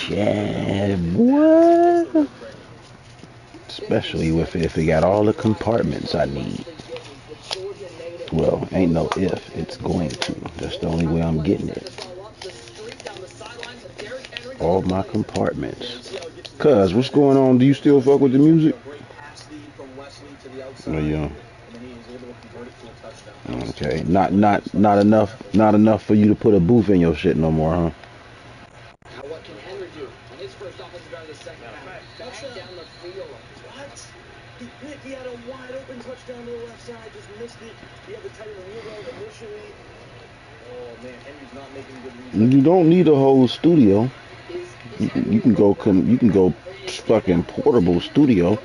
Yeah, what? Especially if it got all the compartments I need. Well, ain't no if. It's going to. That's the only way I'm getting it. All my compartments. Cuz, what's going on? Do you still fuck with the music? No, you don't. Okay, not enough for you to put a booth in your shit no more, huh? You don't need a whole studio. You can go fucking portable studio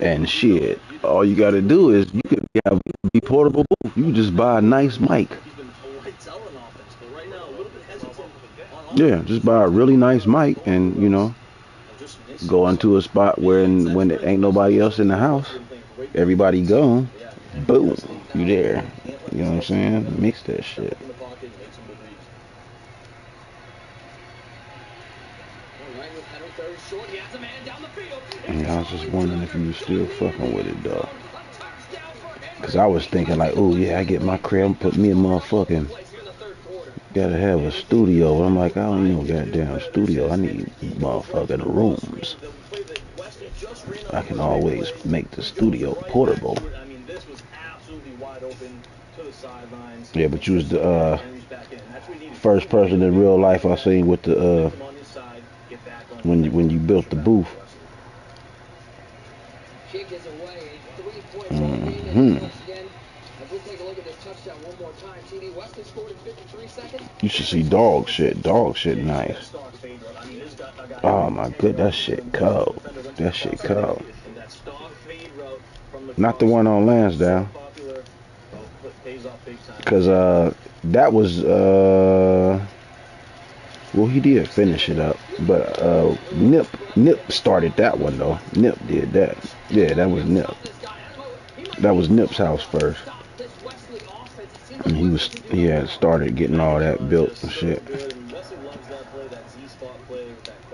and shit. All you gotta do is you could have be portable booth. You just buy a nice mic. Yeah, just buy a really nice mic and go into a spot where when there ain't nobody else in the house, everybody gone. Boom, you there. You know what I'm saying? Mix that shit. And I was just wondering if you was still fucking with it, dog. Cause I was thinking like, oh yeah, I get my crib, put me a motherfucking, gotta have a studio. I'm like, I don't need no goddamn studio. I need motherfucking rooms. I can always make the studio portable. Yeah, but you was the first person in real life I seen with the when you built the booth. Hmm. You should see dog shit. Dog shit nice. Oh my good, that shit cold. That shit cold. Not the one on Lansdowne. Cause that was well, he did finish it up, but Nip started that one though. Nip did that. Yeah, that was Nip. That was Nip's house first. And he had started getting all that built and shit.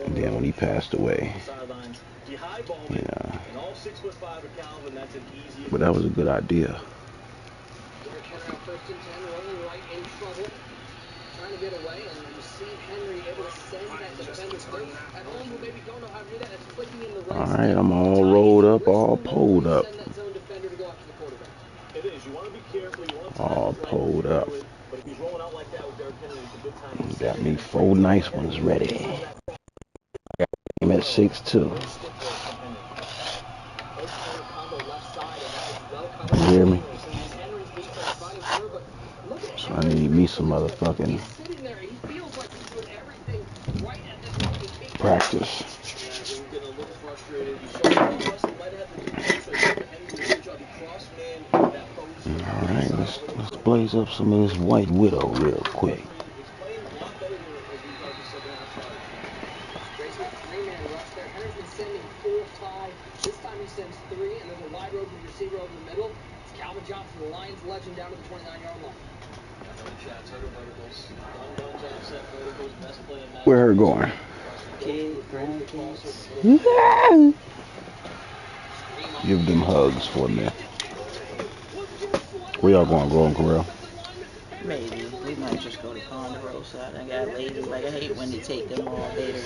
And then when he passed away, yeah. But that was a good idea. All right, I'm all rolled up, all pulled up. All pulled up. Got me 4 nice ones ready. I'm at 6'2". You hear me? So I need me some motherfucking practice. Alright, let's blaze up some of this White Widow real quick. Where her going? Give them hugs for me. Where y'all going? Going, Corral? Maybe. We might just go to Ponderosa. I got lazy. Like, I hate when they take them all day to,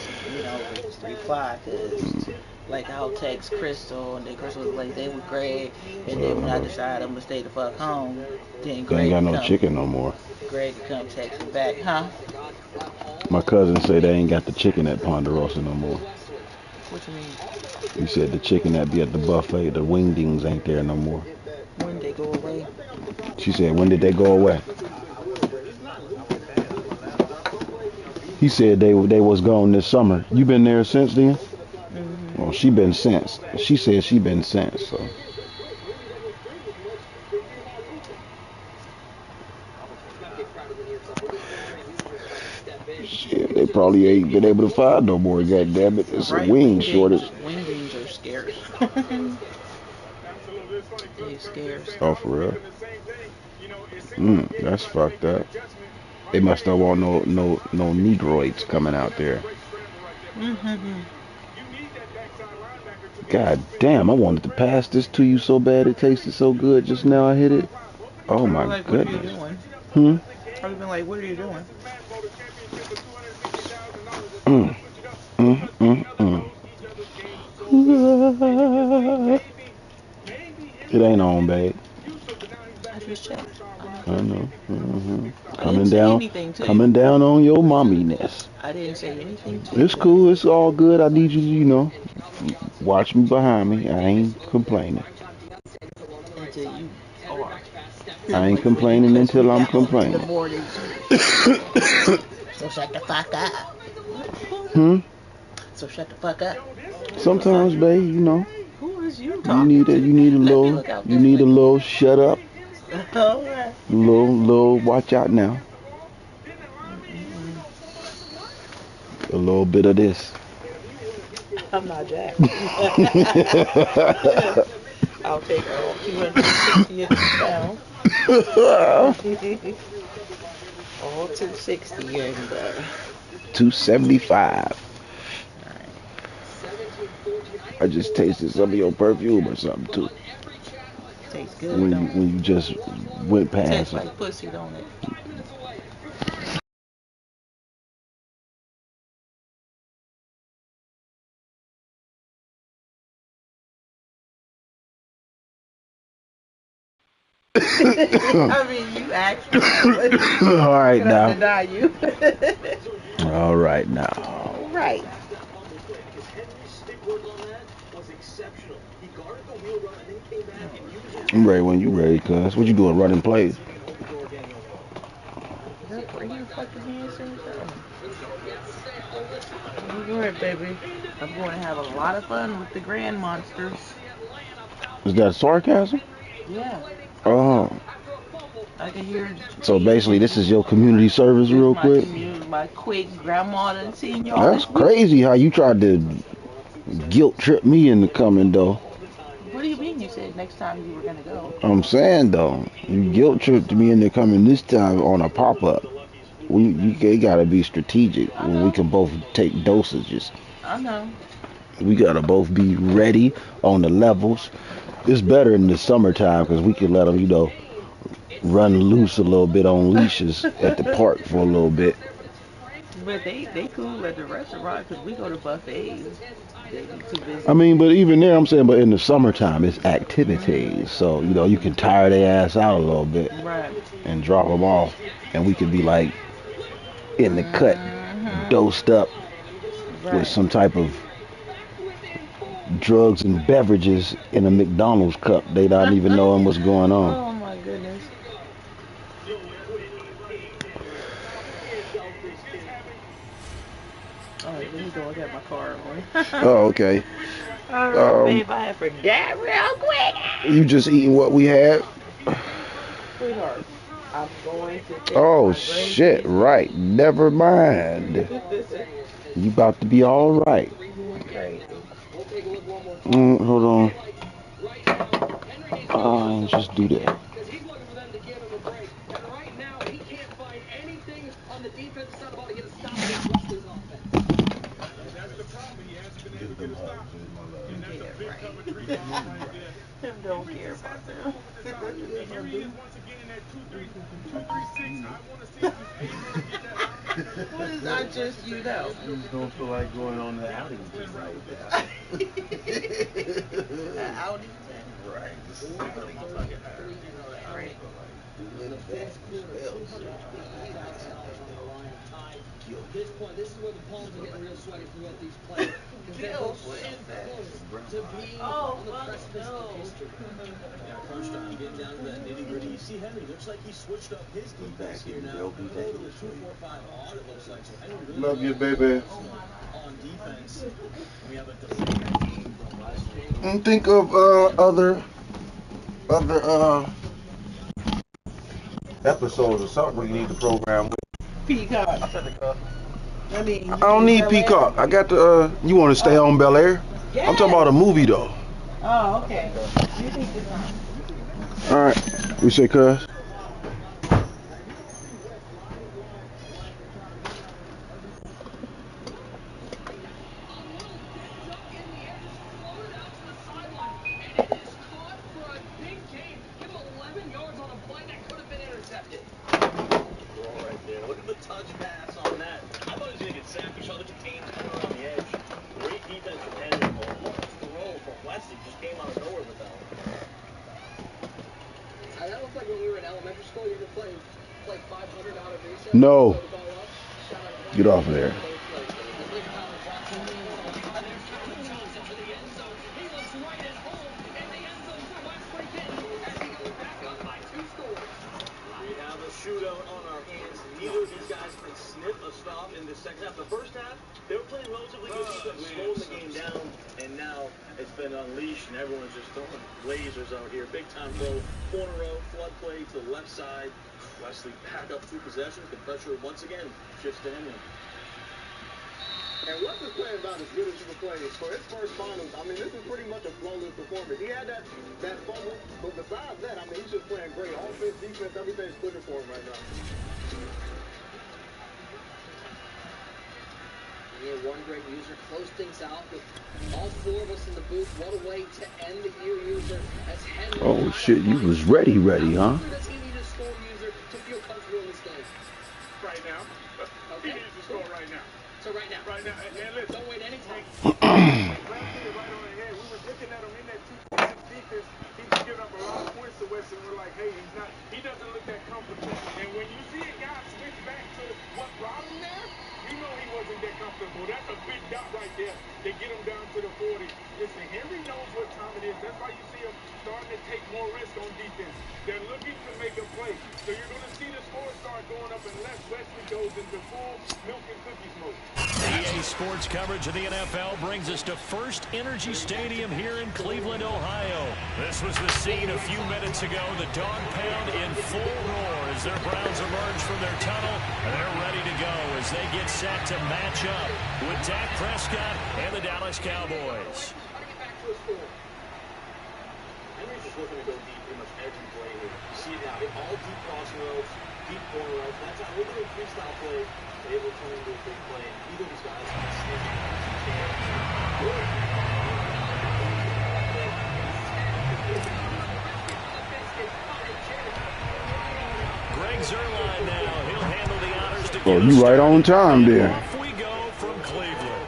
reply. Because, like, I'll text Crystal, and then Crystal was like, they with Greg. And then when I decide I'm going to stay the fuck home, then They ain't got no chicken no more. Greg come text me back, huh? My cousin said they ain't got the chicken at Ponderosa no more. What you mean? He said the chicken that be at the buffet, the wingdings ain't there no more. When they go away? She said, when did they go away? He said they was gone this summer. You been there since then? Mm-hmm. Well, she been since. She said she been since, so. Shit, they probably ain't been able to find no more, goddamn it. It's a wing shortage. Wingdings are scarce. They scarce. Oh, for real? That's fucked up. They must not want no Negroids coming out there. Mm-hmm. God damn, I wanted to pass this to you so bad. It tasted so good just now. I hit it. Oh my Like, what are you goodness. doing? Hmm. I've been like, what are you doing? Mm, mm. It ain't on, babe. I just checked. I know. Hmm. I didn't say anything to you. Coming down on your momminess. I didn't say anything to It's you. cool. It's all good. I need you to, watch me behind me. I ain't complaining. Until you are. I ain't Like when you complaining cuss me until I'm out in the complaining. mornings. So shut the fuck up. Hmm. So shut the fuck up. Sometimes, babe, Who is you you talking to? need a Let me little, look out this way. shut up, Alright. little watch out now. A little bit of this. I'm not Jack. I'll take all 260 of these pounds. All 260 and 275. alright. I just tasted some of your perfume or something too. Tastes good, don't it? When you just went Tastes past it. like pussy, don't it? I mean, you asked for it. All right Can I now. deny you? All right now. All right. I'm ready when you ready, cuz. What you doing? Running plays? Bring your fucking hands in. All right, baby. I'm going to have a lot of fun with the grand monsters. Is that sarcasm? Yeah. Oh. I can hear. So basically, this is your community service, This real my quick. my quick grandma done seen y'all That's this week. crazy how you tried to guilt trip me into coming, though. What do you mean? You said next time you were gonna go. I'm saying though, you guilt tripped me into coming this time on a pop up. You gotta be strategic when we can both take dosages. I know. We gotta both be ready on the levels. It's better in the summertime because we can let them, run loose a little bit on leashes at the park for a little bit. But they cool at the restaurant because we go to buffets. They be too busy. I mean, but even there, I'm saying, but in the summertime, it's activities. So, you can tire their ass out a little bit Right. and drop them off. And we could be like in the cut, Mm-hmm. dosed up with Right. some type of drugs and beverages in a McDonald's cup. They not even knowing what's going on. Oh my goodness. All right, let me go and get my car on. Oh, okay. All right, babe, I forgot real quick. You just eating what we had? Sweetheart, I'm going to take Oh, my shit, grandkids. right. Never mind. You about to be all right. Crazy. Hold on. Just do that. Yeah, right. Don't care about them. What is that just you know? You just don't feel like going on the outing with you right An outing now. Right. This is fucking Right. At this point, this is where the palms are getting real sweaty for both these players. Gil, what is that? To be Oh, on the fuck precipice no. of history. Yeah, crunch time, getting down to that nitty gritty. You see Henry, looks like he switched up his defense here now. We go to the 2-4-5 odd, it looks like. So Henry really Love you, baby. on defense. We have a defensive team from last year. Think of other episodes or something we need to program with. Peacock. I mean, I don't need Peacock. I got the you want to stay on Bel Air? Yes. I'm talking about a movie though. Oh, okay. You think this All right. We say cuz. No. Get off of there. Shootout on our hands. Neither of these guys can sniff a stop in the second half. The first half, they were playing relatively good defense, slowing the game down, and now it's been unleashed, and everyone's just throwing lasers out here. Big time throw, corner row, flood play to the left side. Wesley back up 2 possessions. The pressure once again shifts to him. And Wesley's playing about as good as you can play for his first finals. I mean, this is pretty much a flawless performance. He had that fumble, but besides that, I mean, he's just playing great. Offense, defense, everything's clicking for him right now. Yeah, one great user. Close things out with all 4 of us in the booth. What a way to end the year, user. As Henry. Oh shit, you was ready, huh? Does he need a score, user, to feel comfortable in this game? Right now. Okay. He needs to score right now. So right now. Right now. And listen. Don't wait any time. Right on the head. We were looking at him in that 2-6 defense. He was giving up a lot of points to West, and we're like, hey, he doesn't look that comfortable. And when you see a guy switch back to what brought him there, you know he wasn't that comfortable. That's a big dot right there to get him down to the 40. Listen, Henry knows what time it is. That's why you see him starting to take more risk on defense. They're looking to make a play. So you're going to see the score start going up unless Wesley goes into full milk and cookies mode. EA Sports coverage of the NFL brings us to First Energy Stadium here in Cleveland, Ohio. This was the scene a few minutes ago. The dog pound in full roar as their Browns emerge from their tunnel. And they're ready to go as they get set to match up with Dak Prescott and the Dallas Cowboys. Henry's just looking to go deep pretty much every play here. You see it now. They all deep crossing routes, deep corner routes. That's how we're doing freestyle play. They will turn into a big play. Either of these guys can sniff Greg Zuerlein now. He'll handle the honors to Oh, you right on time there. Off we go from Cleveland.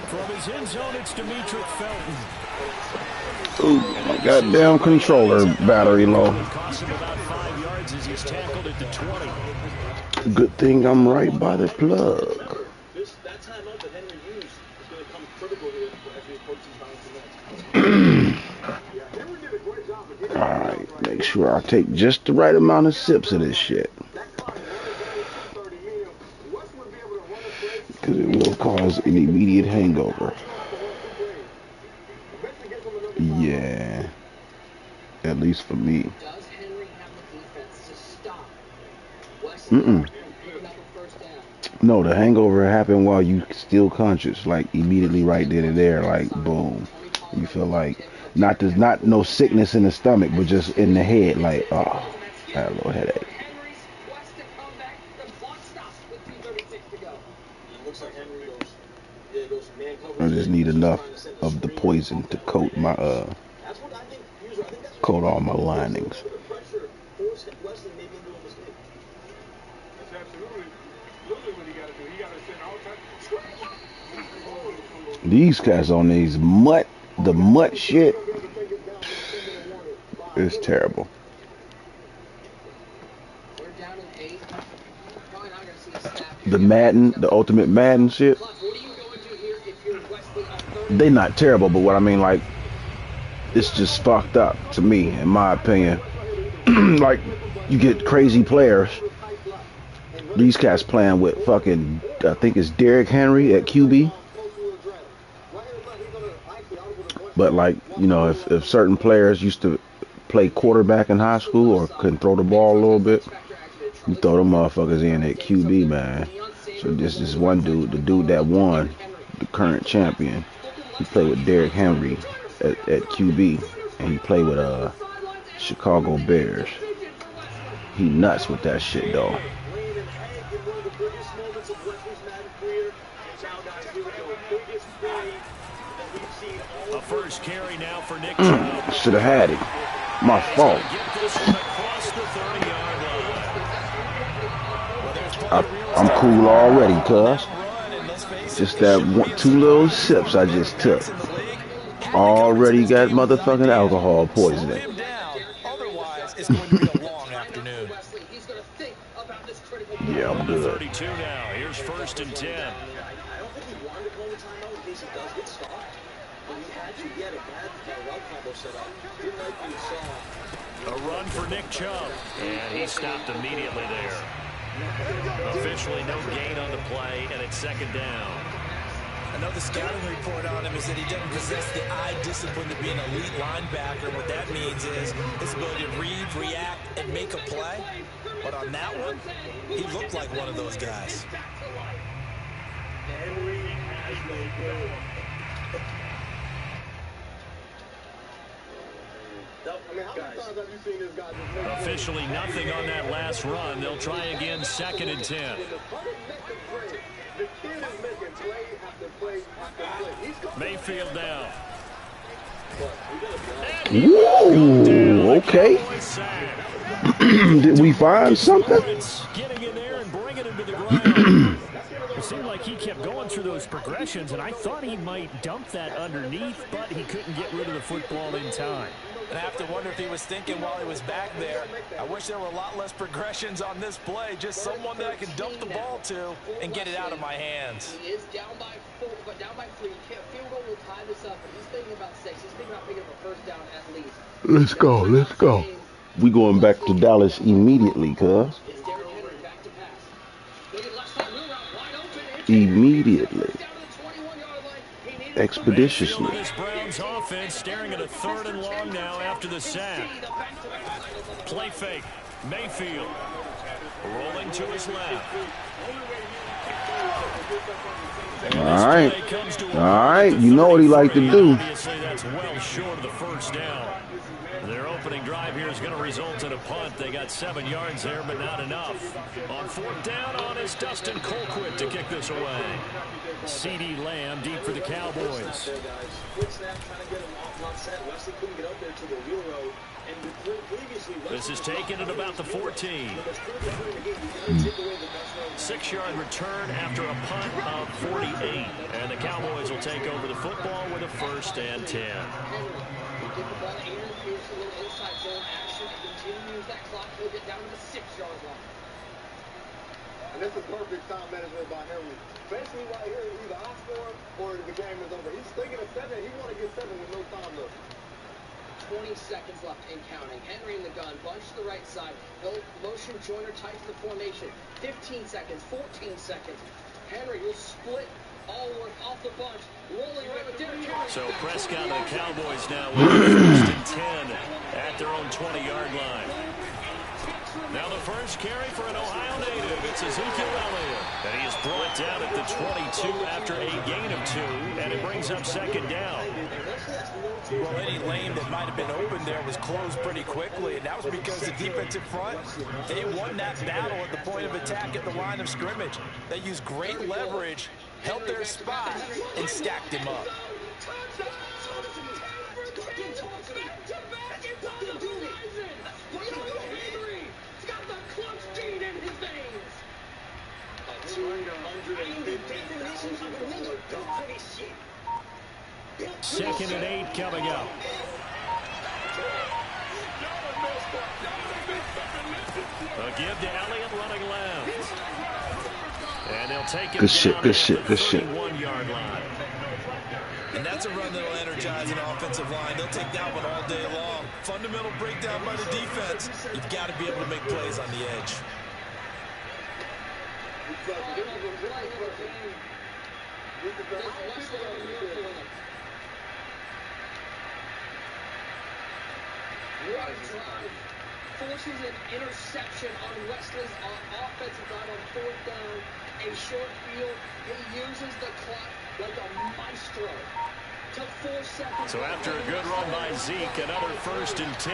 From his end zone, it's Demetric Felton. Ooh, my goddamn controller battery low. Cost him about 5 yards as he's tackled at the 20. Good thing I'm right by the plug. That timeout that Henry used is going to come critical here as we approach these bounces next. Alright, make sure I take just the right amount of sips of this shit. Because it will cause an immediate hangover. Yeah. At least for me. Does Henry have the defense to stop Mm-mm. picking up a first down? No, the hangover happened while you still conscious, like immediately right then and there, like boom. You feel like not no sickness in the stomach, but just in the head, like oh, I had a little headache. Henry's quest to come back. The clock stops with 2:36 to go. It looks like Henry goes man coverage. I just need enough of the poison to coat my coat all my linings. These guys on these the mutt shit is terrible. We're down in 8. Probably not going to see a snap here. The Madden, the Ultimate Madden shit, What are you going to here if you're Wesley on 30? they not terrible, but what I mean, like, it's just fucked up to me, in my opinion. Like, you get crazy players. These cats playing with fucking, I think it's Derrick Henry at QB. But like, you know, if certain players used to play quarterback in high school or couldn't throw the ball a little bit, you throw them motherfuckers in at QB, man. So this one dude, the dude that won, the current champion, he played with Derrick Henry at QB, and he played with Chicago Bears. He nuts with that shit though. A first carry now for Nick Chubb. Should have had it. My fault. Get this one across the 30-yard line. I'm cool already, cuz. Just that 2 little sips I just took. Already got motherfucking alcohol poisoning. Otherwise, it's going to be a long afternoon. He's going to think about this critical Yeah, I'm good. 32 now. Here's 1st and 10. I don't think he wanted to call the timeout in case he does get stopped. But he had to get a bad route combo set up. Didn't like what he saw. A run for Nick Chubb. And he stopped immediately there. Officially no gain on the play, and it's 2nd down. I know the scouting report on him is that he doesn't possess the eye discipline to be an elite linebacker. What that means is his ability to read, react, and make a play. But on that one, he looked like one of those guys. Henry has no good. I mean, how many times have you seen this guy just make Officially nothing on that last run. They'll try again, 2nd and 10. The kid is making play after play after play. He's coming. Mayfield down. Whoa, okay. Did we find something? Getting in there and bringing him to the ground. It seemed like he kept going through those progressions, and I thought he might dump that underneath, but he couldn't get rid of the football in time. And I have to wonder if he was thinking while he was back there, I wish there were a lot less progressions on this play. Just someone that I can dump the ball to and get it out of my hands. He is down by 4, but down by 3. Field goal will tie this up, but he's thinking about 6. He's thinking about picking up a 1st down at least. Let's go, let's go. We going back to Dallas immediately, cuz. Immediately. Expeditiously. This Browns offense staring at a 3rd and long now after the sack. Play fake. Mayfield rolling to his left. All right, you know what he like to do. Obviously, that's well short of the 1st down. Their opening drive here is going to result in a punt. They got 7 yards there, but not enough. On 4th down, on is Dustin Colquitt to kick this away. C.D. Lamb deep for the Cowboys. This is taken at about the 14. 6-yard return after a punt of 48. And the Cowboys will take over the football with a 1st and 10. Get the ball in, here's a little inside zone action, and continues that clock. He'll get down to the 6-yard line. And this is perfect time management by Henry. Basically, right here, either I score or the game is over. He's thinking of 7. He want to get 7 with no time left. 20 seconds left and counting. Henry in the gun, bunch to the right side. He'll motion joiner tight to the formation. 15 seconds, 14 seconds. Henry will split Allworth off the bunch, rolling around with Derrick Henry. So Prescott and the Cowboys now with 1st and 10 at their own 20-yard line. Now the first carry for an Ohio native. It's Ezekiel Elliott. And he is brought down at the 22 after a gain of 2, and it brings up 2nd down. Well, any lane that might have been open there was closed pretty quickly, and that was because the defensive front, they won that battle at the point of attack at the line of scrimmage. They used great leverage, held their spot, and stacked him up. Second and 8 coming up. A give to Elliott running left. And they'll take it Good shit, down good at shit, the good shit. 31-yard line. And that's a run that'll energize an offensive line. They'll take that one all day long. Fundamental breakdown by the defense. You've got to be able to make plays on the edge. Forces an interception on Wesley's offensive line on 4th down. A short field. He uses the clock like a maestro. Took 4 seconds. So after a good run by Zeke, another 1st and 10.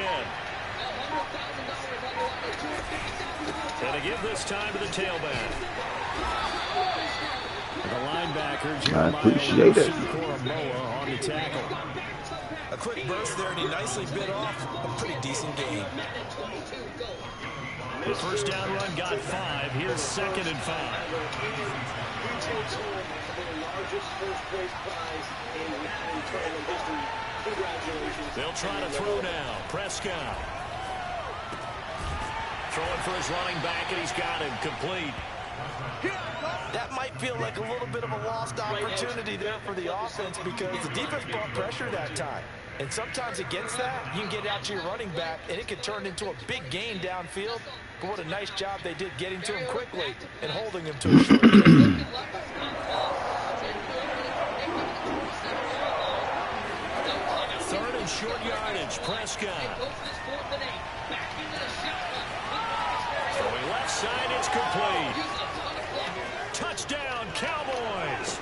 And to give this time to the tailback. The linebacker, I appreciate it. Koromoa on the tackle. A quick burst there, and he nicely bit off a pretty decent game. The first down run got 5. Here's 2nd and 5. They'll try to throw now. Prescott. Throwing for his running back, and he's got him complete. That might feel like a little bit of a lost opportunity there for the offense because the defense brought pressure that time. And sometimes against that, you can get out to your running back, and it can turn into a big gain downfield. But what a nice job they did getting to him quickly and holding him to a short gain. Third and short yardage, Prescott. Throwing left side, it's complete. Touchdown, Cowboys.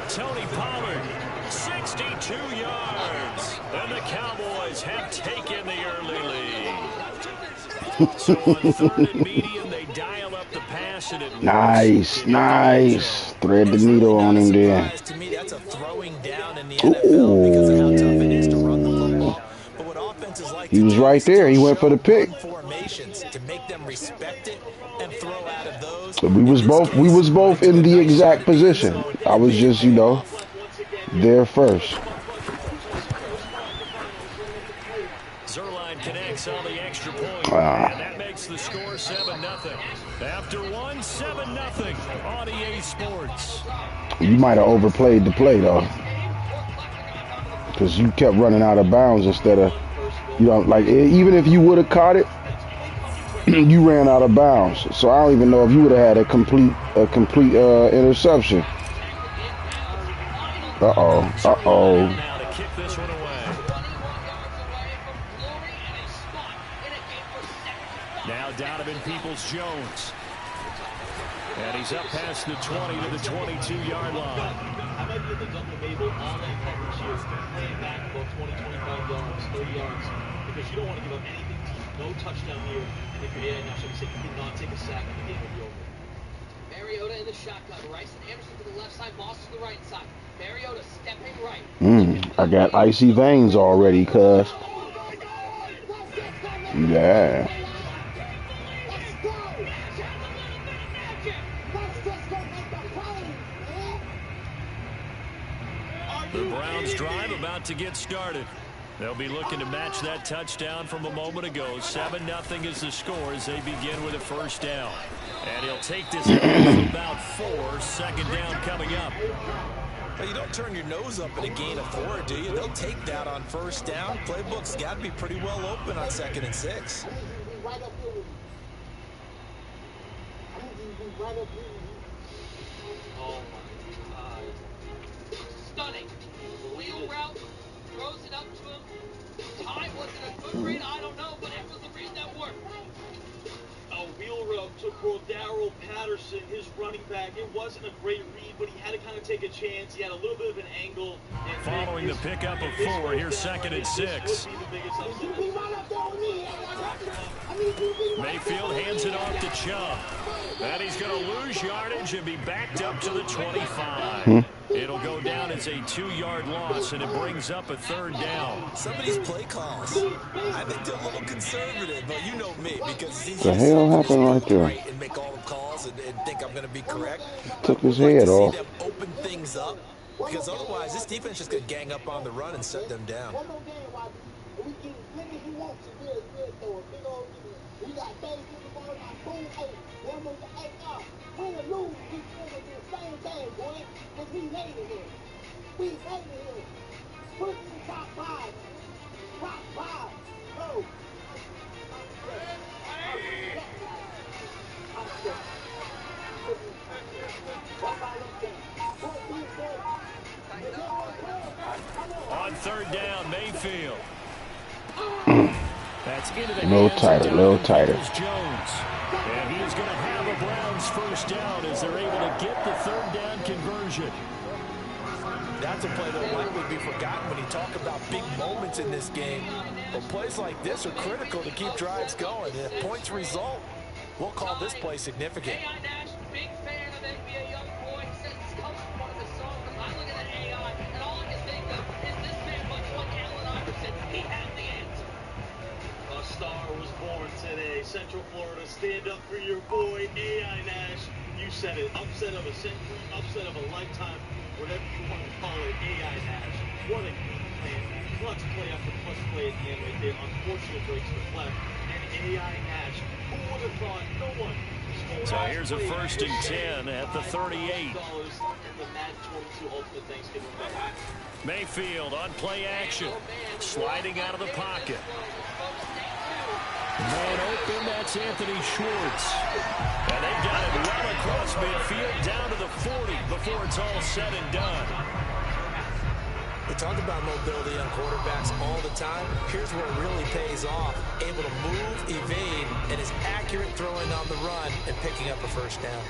Tony Pollard, 62 yards. And the Cowboys have taken the early lead. So on third and medium, they dial up the pass and it Nice. Thread the needle on him there. To me, that's a throwing down in the NFL because of how tough it is to run the football. But what offenses like He was right there. He went for the pick. Formations to make them respect it and throw out of those. So we was both in the exact position. I was just, there first. Zerline connects on the extra point. And that makes the score 7-0. After one, 7-0 on EA Sports. You might have overplayed the play, though. Because you kept running out of bounds instead of, even if you would have caught it, you ran out of bounds. So I don't even know if you would have had a complete interception. Uh-oh. Now to kick this one away. Now Donovan Peoples-Jones. And he's up past the 20 to the 22-yard line. I might be in the double Mabel all night coverage here, playing back about 20, 25 yards, 30 yards, because you don't want to give up anything deep. No touchdown here. And if you're now, so you say you did not take a sack, and the game will be over. Mariota in the shotgun. Rice and Anderson to the left side, Moss to the right side. Mariota stepping right. I got icy veins already, cuz. Yeah. The Browns drive about to get started. They'll be looking to match that touchdown from a moment ago. 7-0 is the score as they begin with a first down. And he'll take this for about 4. Second down coming up. Well, you don't turn your nose up at a gain of 4, do you? They'll take that on first down. Playbook's got to be pretty well open on 2nd and 6. Oh my God. Stunning. Wheel route. Throws it up to him. Time wasn't a good read. I don't know, but it was a read that worked. A wheel route to Cordero Patterson, his running back. It wasn't a great read, but he had to kind of take a chance. He had a little bit of an angle. And following the pickup of 4, here's 2nd and 6. Mayfield hands it off to Chubb. And he's going to lose yardage and be backed up to the 25. It'll go down as a 2-yard loss, and it brings up a third down. Some of these play calls, I think they're a little conservative, but you know me, because it's easy The hell happened right there? and make all the calls and think I'm going to be correct. Took his head off. See them open things up, because otherwise this defense is just going to gang up on the run and shut them down. On third down, Mayfield. That's into the little tighter. Jones. And he's going to have a Browns first down as they're able to get the third down conversion. That's a play that'll likely be forgotten when you talk about big moments in this game. But plays like this are critical to keep drives going. And if points result, we'll call this play significant. AI Nash, big fan of NBA young boy. He says this comes from one of his songs. I look at that AI, and all I can think of is this man, much like Allen Iverson. He has the answer. A star was born today. Central Florida, stand up for your boy, AI Nash. You said it. Upset of a century, upset of a lifetime, whatever you want to call it, AI Nash. What a game plan. Clutch play after clutch play at the end right there. Unfortunate breaks for Clef. And AI Nash, who would have thought? No one. He's So here's a 1st and 10 at the 38. Mayfield on play action, sliding out of the pocket. Man open, that's Anthony Schwartz. And they've got it well across midfield, down to the 40 before it's all said and done. We talk about mobility on quarterbacks all the time. Here's where it really pays off. Able to move, evade, and is accurate throwing on the run and picking up a 1st down.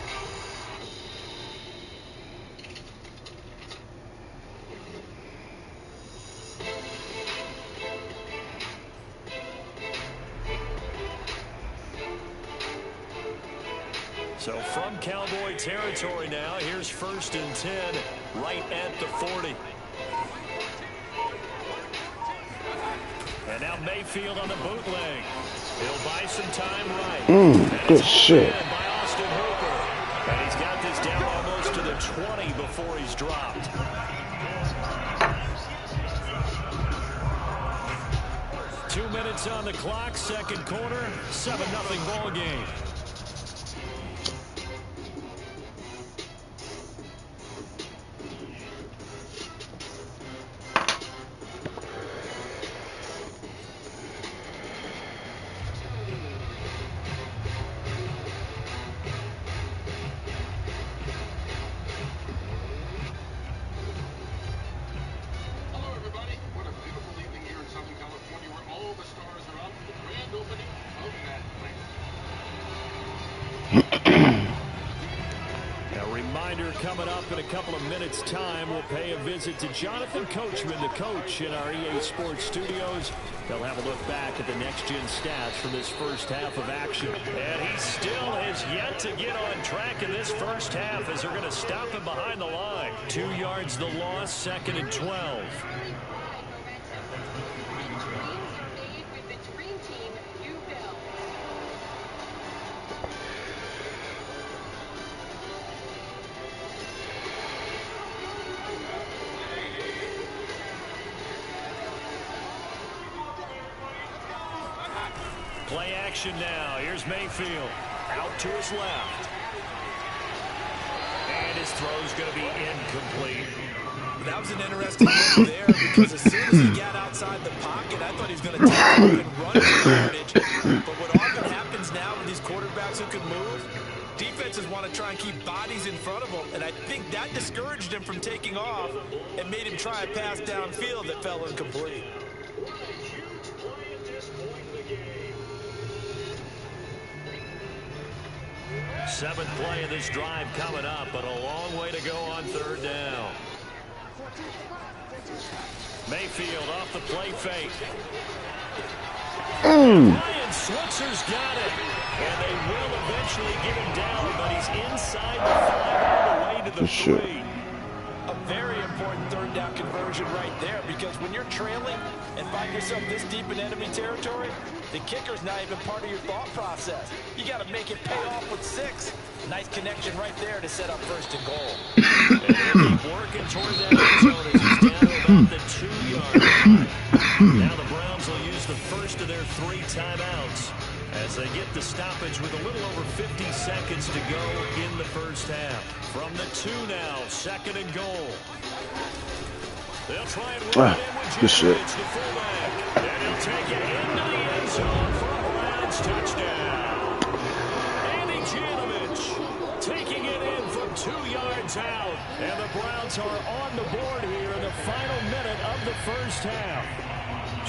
So from Cowboy territory now, here's 1st and 10 right at the 40. And now Mayfield on the bootleg. He'll buy some time right. Good shit. By Austin Hooper. And he's got this down almost to the 20 before he's dropped. Two minutes on the clock, 2nd quarter, 7-0 ball game. Coming up in a couple of minutes' time, we'll pay a visit to Jonathan Coachman, the coach in our EA Sports studios. They'll have a look back at the next-gen stats from this 1st half of action. And he still has yet to get on track in this 1st half as they're going to stop him behind the line. 2 yards the loss, 2nd and 12. Play action now. Here's Mayfield. Out to his left. And his throw's going to be incomplete. That was an interesting move there because as soon as he got outside the pocket, I thought he was going to take off and run for yardage. But what often happens now with these quarterbacks who can move, defenses want to try and keep bodies in front of them. And I think that discouraged him from taking off and made him try a pass downfield that fell incomplete. 7th play of this drive coming up, but a long way to go on 3rd down. Mayfield off the play fake. Ryan Switzer's got it. And they will eventually get him down, but he's inside the 5 all the way to the 3. A very important 3rd down conversion right there, because when you're trailing and find yourself this deep in enemy territory, the kicker's not even part of your thought process. You got to make it pay off with 6. Nice connection right there to set up 1st and goal. And they'll keep working toward that end zone as he's down to about the 2-yard line. Now the Browns will use the first of their 3 timeouts as they get the stoppage with a little over 50 seconds to go in the 1st half. From the 2 now, 2nd and goal. They'll try and run it in with Janovich, the fullback. And he'll take it into the end zone for a Browns touchdown. Andy Janovich taking it in from 2 yards out. And the Browns are on the board here in the final minute of the 1st half.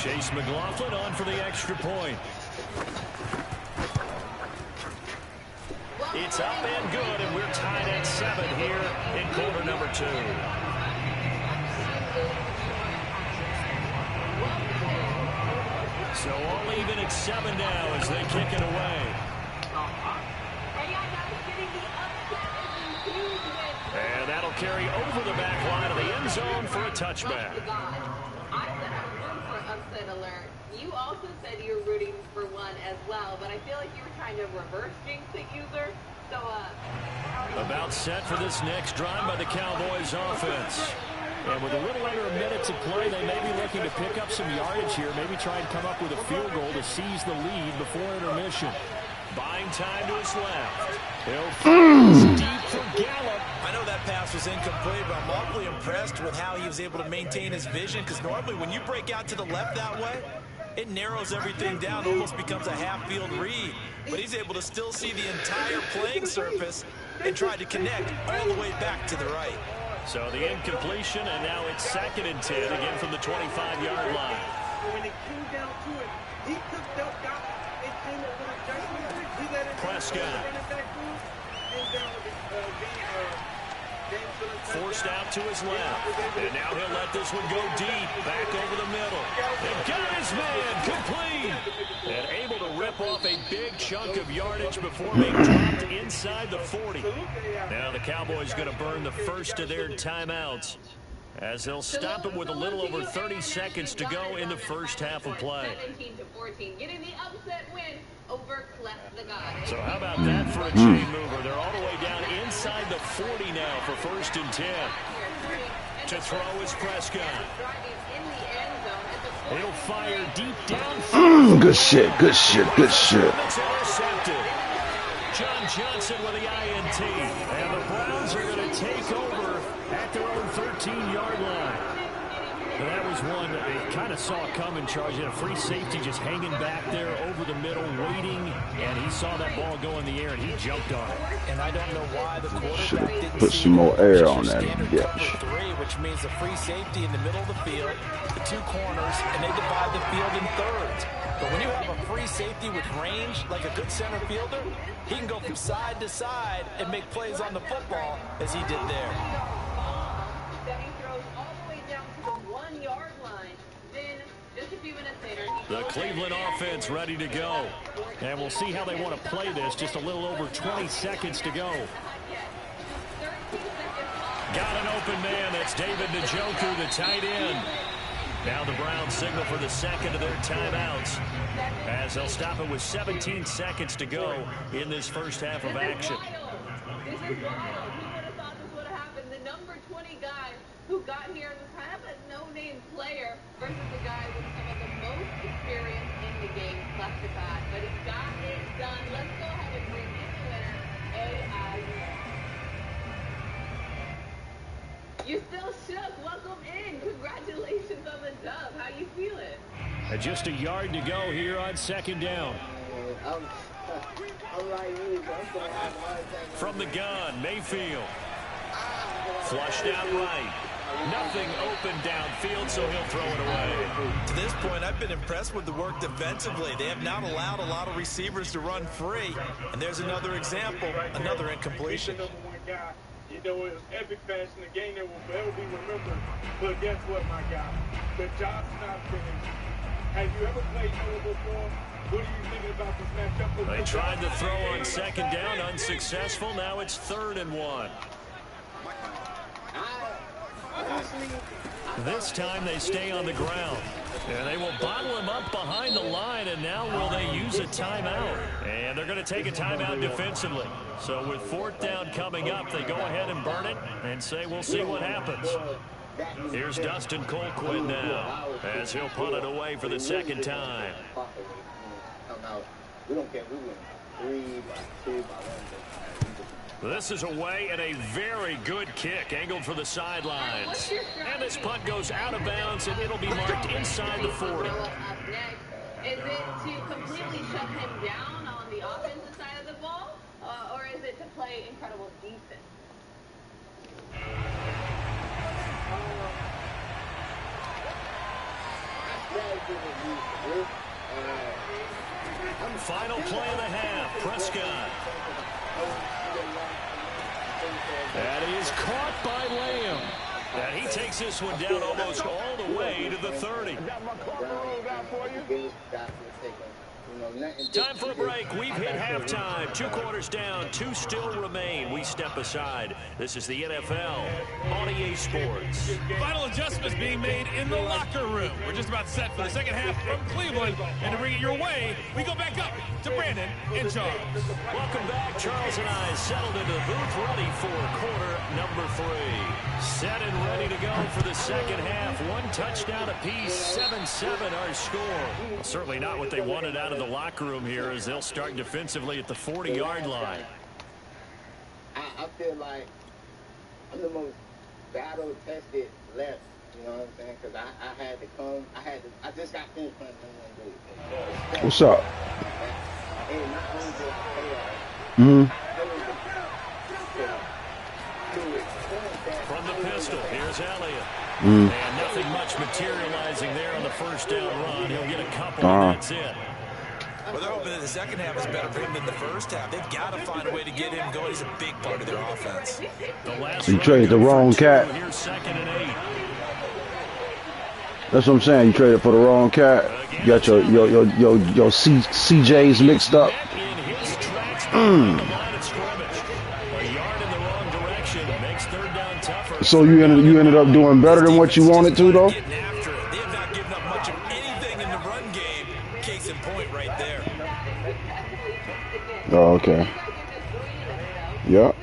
Chase McLaughlin on for the extra point. It's up and good, and we're tied at 7 here in quarter number 2. So all even at 7 now as they kick it away. And that'll carry over the back line of the end zone for a touchback. I said I was rooting for an upset alert. You also said you were rooting for one as well, but I feel like you were trying to reverse jinx it, user. So, about set for this next drive by the Cowboys offense. And with a little under a minute to play, they may be looking to pick up some yardage here, maybe try and come up with a field goal to seize the lead before intermission. buying time to his left. He'll fire deep for Gallup. I know that pass was incomplete, but I'm awfully impressed with how he was able to maintain his vision, because normally when you break out to the left that way, it narrows everything down, almost becomes a half-field read. But he's able to still see the entire playing surface and try to connect all the way back to the right. So the incompletion, and now it's 2nd and 10, again from the 25-yard line. When it came down to it, he took that guy and came up with a judgment. He let it Prescott. Forced out to his left. And now he'll let this one go deep. Back over the middle. And got his man complete. And able to rip off a big chunk of yardage before being dropped inside the 40. Now the Cowboys going to burn the first of their timeouts, as they'll stop it with a little over 30 seconds to go in the first half of play. 17-14, getting the upset win over Cleft the God. So how about that for a chain mover? They're all the way down inside the 40 now for 1st and 10. To throw is Prescott. He'll fire deep down. Good shit, good shit, good shit. It's intercepted. John Johnson with the INT. And the Browns are going to take over at their own 13-yard line. And that was one that they kind of saw coming, Charles. You had a free safety just hanging back there over the middle, waiting, and he saw that ball go in the air, and he jumped on it. And I don't know why the quarterback Should didn't put see some more air it. on that bitch. Cover 3, which means the free safety in the middle of the field, the 2 corners, and they divide the field in thirds. But when you have a free safety with range, like a good center fielder, he can go from side to side and make plays on the football as he did there. Then he throws all the way down to the 1-yard line. Then, just a few minutes later, The Cleveland offense ready to go. And we'll see how they want to play this. Just a little over 20 seconds to go. Got an open man. That's David Njoku, the tight end. Now the Browns signal for the second of their timeouts, as they'll stop it with 17 seconds to go in this first half of action. This is wild. Who would have thought this would have happened? The number 20 guy who got here was kind of a no-name player versus the guy with some of the most experience in the game, left to God. But he got it done. Let's go ahead and bring in the winner, AIU. You still shook. Welcome in. Congratulations on the dub. How you feeling? And just a yard to go here on 2nd down. From the gun, Mayfield. Flushed out right. Nothing open downfield, so he'll throw it away. To this point, I've been impressed with the work defensively. They have not allowed a lot of receivers to run free. And there's another example, another incompletion. You know, it was epic fashion, a game that will forever be remembered. But guess what, my guy? The job's not finished. Have you ever played Euro before? What are you thinking about this matchup? They tried to throw on 2nd down, unsuccessful. Now it's 3rd and 1. This time they stay on the ground. And they will bottle him up behind the line, and now will they use a timeout? And they're going to take a timeout defensively. So with 4th down coming up, they go ahead and burn it and say we'll see what happens. Here's Dustin Colquitt now, as he'll punt it away for the 2nd time. We don't care. We win 3 by 2 by 1. This is away, and a very good kick angled for the sidelines. And this punt goes out of bounds, and it'll be marked inside the 40. Is it to completely shut him down on the offensive side of the ball, or is it to play incredible defense? Final play of the half, Prescott. And he is caught by Lamb. And he takes this one down almost all the way to the 30. Time for a break. We've hit halftime. 2 quarters down. 2 still remain. We step aside. This is the NFL on EA Sports. Final adjustments being made in the locker room. We're just about set for the second half from Cleveland. And to bring it your way, we go back up to Brandon and Charles. Welcome back. Charles and I settled into the booth, ready for quarter number 3. Set and ready to go for the second half. 1 touchdown apiece. 7-7 our score. Well, certainly not what they wanted out of the locker room here as they'll start defensively at the 40-yard line. I feel like I'm the most battle-tested left. You know what I'm saying? Because I had to come. I just got finished playing one dude. What's up? And not only just From the pistol, here's Elliott. And nothing much materializing there on the first down run. He'll get a couple, and that's it. Well, they're hoping that the second half is better for him than the first half. They've got to find a way to get him going. He's a big part of their offense. You traded the wrong cat. Here's 2nd and 8. That's what I'm saying. You traded for the wrong cat. You got your CJs mixed up. So you ended up doing better than what you wanted to, though. They have not given up much of anything in the run game. Case in point, right there. Oh, okay. Yep.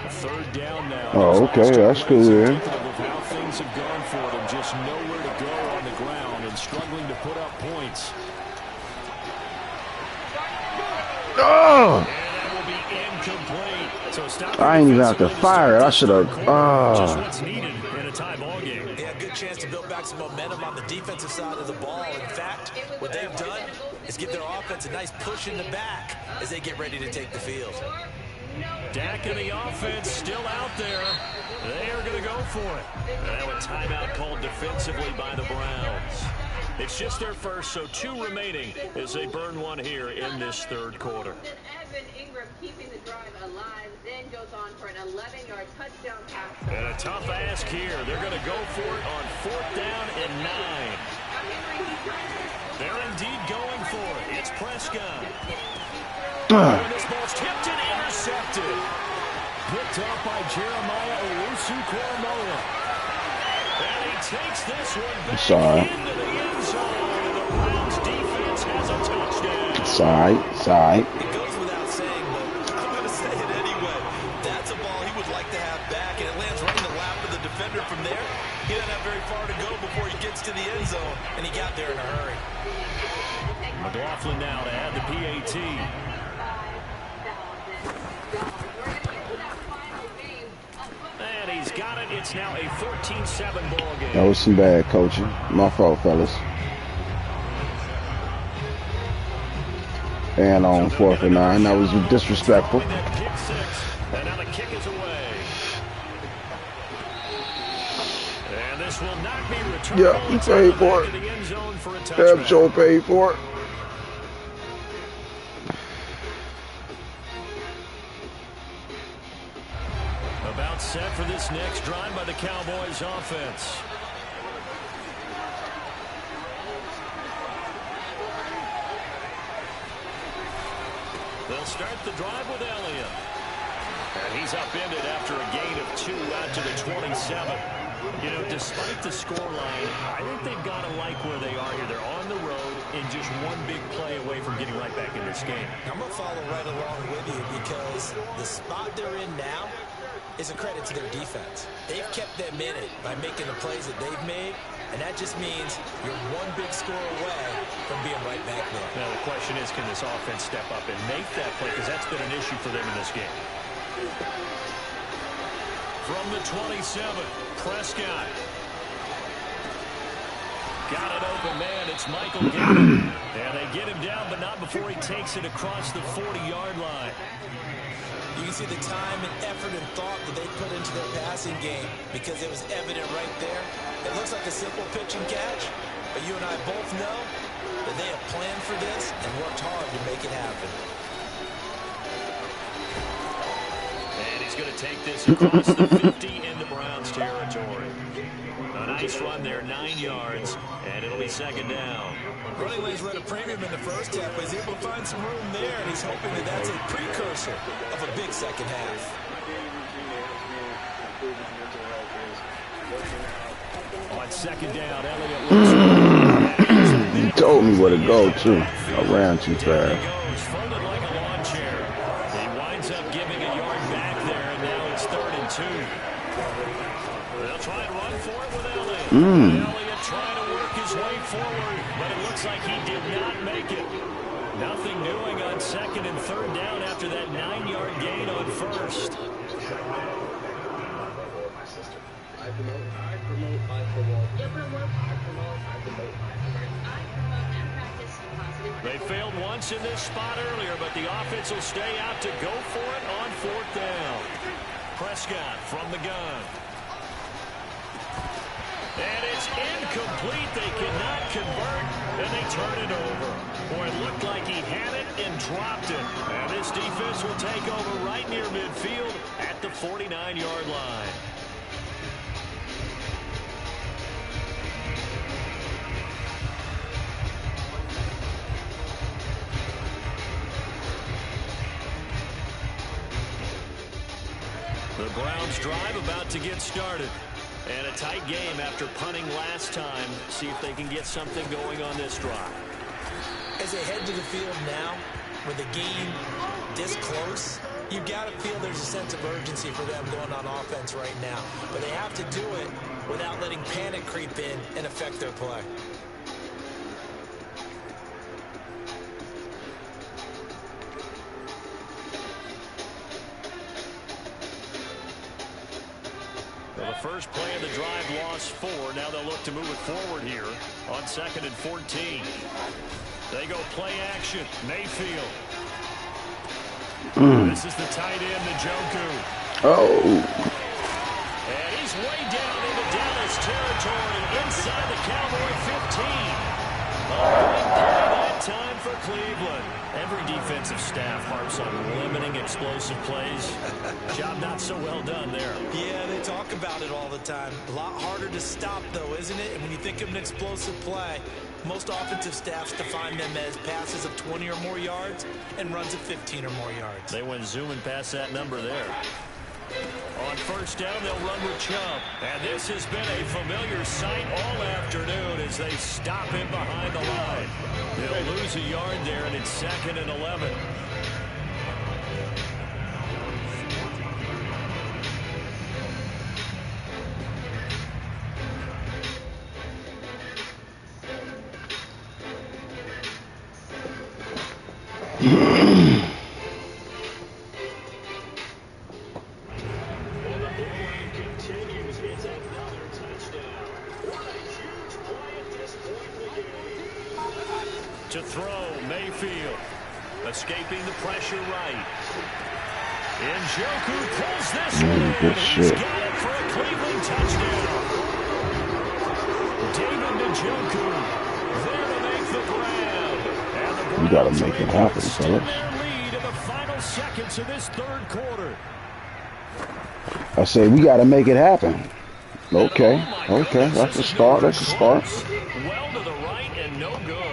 3rd down now. Oh, okay. That's cool, man. How things have gone for them, just nowhere to go on the ground and struggling to put up points. Oh! And that will be incomplete. So stop. I ain't even have to fire it. I should have. Just what's needed in a tie ball game. They had a good chance to build back some momentum on the defensive side of the ball. In fact, what they've done is give their offense a nice push in the back as they get ready to take the field. Dak and the offense still out there. They are going to go for it. And now a timeout called defensively by the Browns. It's just their first, so 2 remaining as they burn one here in this 3rd quarter. Evan Ingram keeping the drive alive, then goes on for an 11-yard touchdown pass. And a tough ask here. They're going to go for it on 4th down and 9. They're indeed going for it. It's Prescott. This ball's tipped and intercepted. Picked up by Jeremiah Owusu-Koramoah. And he takes this one back into the end zone. The Browns defense has a touchdown. Side. It goes without saying, but I'm going to say it anyway. That's a ball he would like to have back, and it lands right in the lap of the defender from there. He doesn't have very far to go before he gets to the end zone, and he got there in a hurry. McLaughlin now to add the PAT. And he's got it. It's now a 14-7 ball game. That was some bad coaching. My fault, fellas. And on 4th and 9, that was disrespectful. And now the kick is away. And this will not be returned. Yeah, you paid for it. Damn sure paid for it. About set for this next drive by the Cowboys offense. They'll start the drive with Elliott. And he's upended after a gain of 2 out to the 27. You know, despite the scoreline, I think they've got to like where they are here. They're on the road and just one big play away from getting right back in this game. I'm going to follow right along with you because the spot they're in now is a credit to their defense. They've kept them in it by making the plays that they've made, and that just means you're one big score away from being right back there. Now the question is, can this offense step up and make that play? Because that's been an issue for them in this game. From the 27, Prescott. Got it open, man. It's Michael Gallup. And they get him down, but not before he takes it across the 40-yard line. You can see the time and effort and thought that they put into their passing game because it was evident right there. It looks like a simple pitch and catch, but you and I both know that they have planned for this and worked hard to make it happen. And he's going to take this across the 50 into Browns territory. A nice run there, 9 yards, and it'll be 2nd down. Running lanes were at a premium in the first half, but he's able to find some room there, and he's hoping that that's a precursor of a big second half. On 2nd down, Elliott. He told me where to go, too. I ran too fast. Folded like a lawn chair. He winds up giving a yard back there, and now it's 3rd and 2. They'll try and run for it with Elliott. Elliott trying to work his way forward, but it looks like he did not make it. Nothing doing on 2nd and 3rd down after that 9-yard gain on 1st. They failed once in this spot earlier, but the offense will stay out to go for it on 4th down. Prescott from the gun. And it's incomplete. They cannot convert, and they turn it over. Boy, it looked like he had it and dropped it. And this defense will take over right near midfield at the 49-yard line. The Browns drive about to get started. And a tight game after punting last time. See if they can get something going on this drive. As they head to the field now, with the game this close, you've got to feel there's a sense of urgency for them going on offense right now. But they have to do it without letting panic creep in and affect their play. Well, the first play of the drive lost 4. Now they'll look to move it forward here on 2nd and 14. They go play action. Mayfield. This is the tight end, Njoku. And he's way down into Dallas territory inside the Cowboy 15. Big play that time for Cleveland. Every defensive staff harps on limiting explosive plays. Job not so well done there. Yeah, they talk about it all the time. A lot harder to stop, though, isn't it? And when you think of an explosive play, most offensive staffs define them as passes of 20 or more yards and runs of 15 or more yards. They went zooming past that number there. On 1st down, they'll run with Chubb. And this has been a familiar sight all afternoon as they stop him behind the line. They'll lose a yard there, and it's 2nd and 11. To throw, Mayfield. Escaping the pressure right. Njoku pulls this one in. He's got it for a Cleveland touchdown. David Njoku there to make the grab. You gotta make it happen, fellas. Lead in the final seconds of this 3rd quarter. I say we gotta make it happen. Okay, okay, that's a start. That's a start. Well to the right and no good.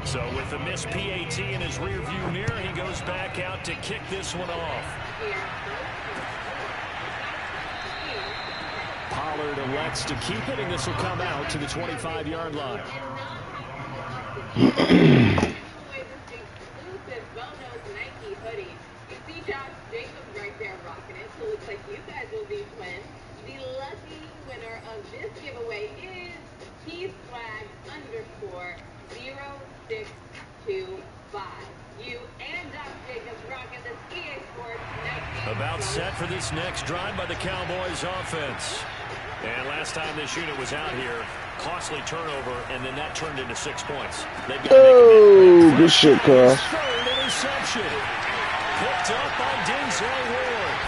So with the missed PAT in his rearview mirror, he goes back out to kick this one off. Pollard elects to keep it, and this will come out to the 25-yard line. About set for this next drive by the Cowboys offense. And last time this unit was out here, costly turnover, and then that turned into 6 points. Good shit, cuz. Third interception. Picked up by Denzel Ward.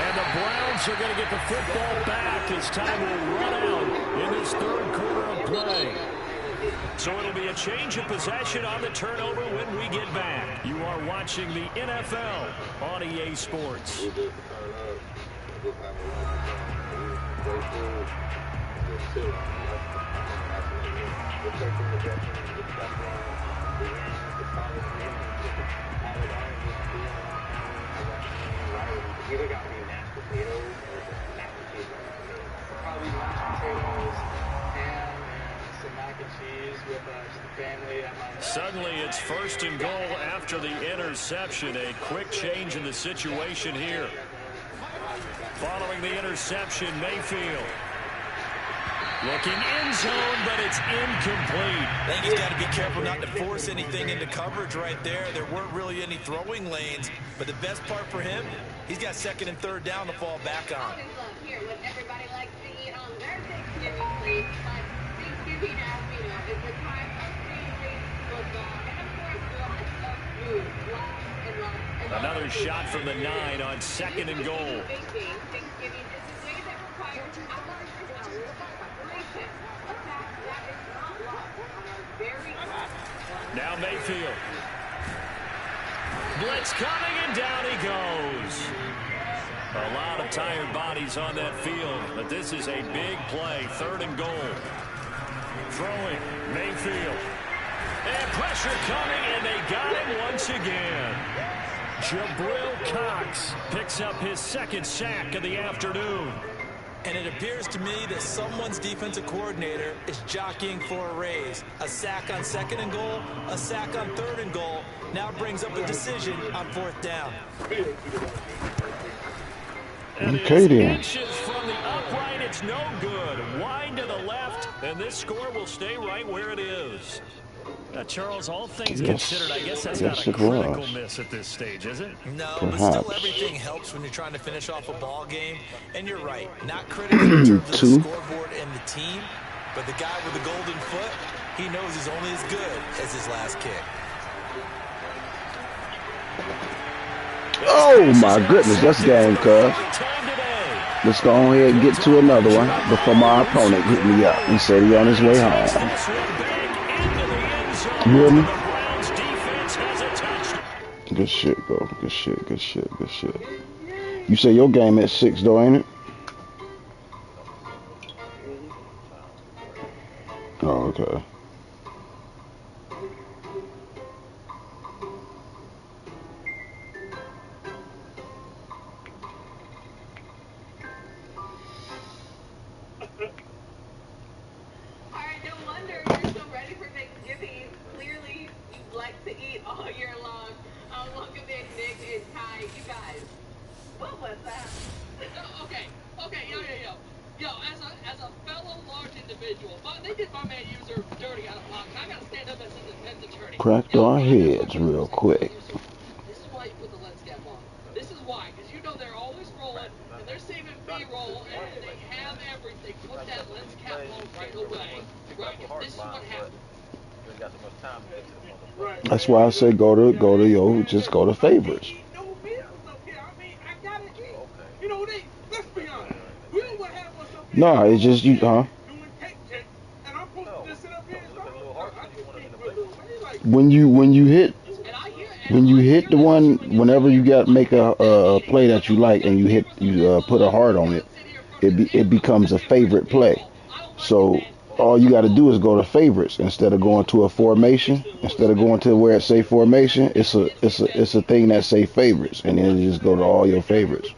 And the Browns are going to get the football back as time will run out in this 3rd quarter of play. So it'll be a change of possession on the turnover when we get back. You are watching the NFL on EA Sports. Suddenly it's 1st and goal after the interception. A quick change in the situation here. Following the interception, Mayfield. Looking end zone, but it's incomplete. I think he's got to be careful not to force anything into coverage right there. There weren't really any throwing lanes, but the best part for him, he's got 2nd and 3rd down to fall back on. Here, what everybody likes to eat on their Thanksgiving plate, but Thanksgiving, as we know, is the time of family, football, and of course, lots of food. Another shot from the 9 on 2nd and goal. Thanksgiving is a day that requires hours and hours of preparation. A fact that is not lost on our very own. Now Mayfield. Blitz coming, and down he goes. A lot of tired bodies on that field, but this is a big play. 3rd and goal. Throwing, Mayfield. And pressure coming, and they got him once again. Jabril Cox picks up his 2nd sack of the afternoon. And it appears to me that someone's defensive coordinator is jockeying for a raise. A sack on 2nd and goal, a sack on 3rd and goal. Now brings up a decision on 4th down. Okay, then. Inches from the upright, it's no good. Wide to the left, and this score will stay right where it is. Charles, all things considered, I guess that's not a critical miss at this stage, is it? No, but still everything helps when you're trying to finish off a ball game. And you're right, not critical in terms of the scoreboard and the team, but the guy with the golden foot, he knows he's only as good as his last kick. Oh, my goodness. That's game, cuz. Let's go ahead and get to another one before my opponent hit me up. He said he on his way home. You hear me? Good shit, bro. Good shit, good shit, good shit. You say your game at 6, though, ain't it? Oh, okay. Cracked our heads real quick. This is why you put the lens cap on. This is why, because you know they're always rolling, and they're saving B-roll, and they have everything. Put that lens cap on right away. Right? This is what happens. That's why I say go to yo, just go to favorites. No, it's just you, huh? When you hit the one, whenever you got make a play that you like and you put a heart on it, it becomes a favorite play. So all you got to do is go to favorites instead of going to a formation. Instead of going to where it say formation, it's a thing that say favorites, and then you just go to all your favorites.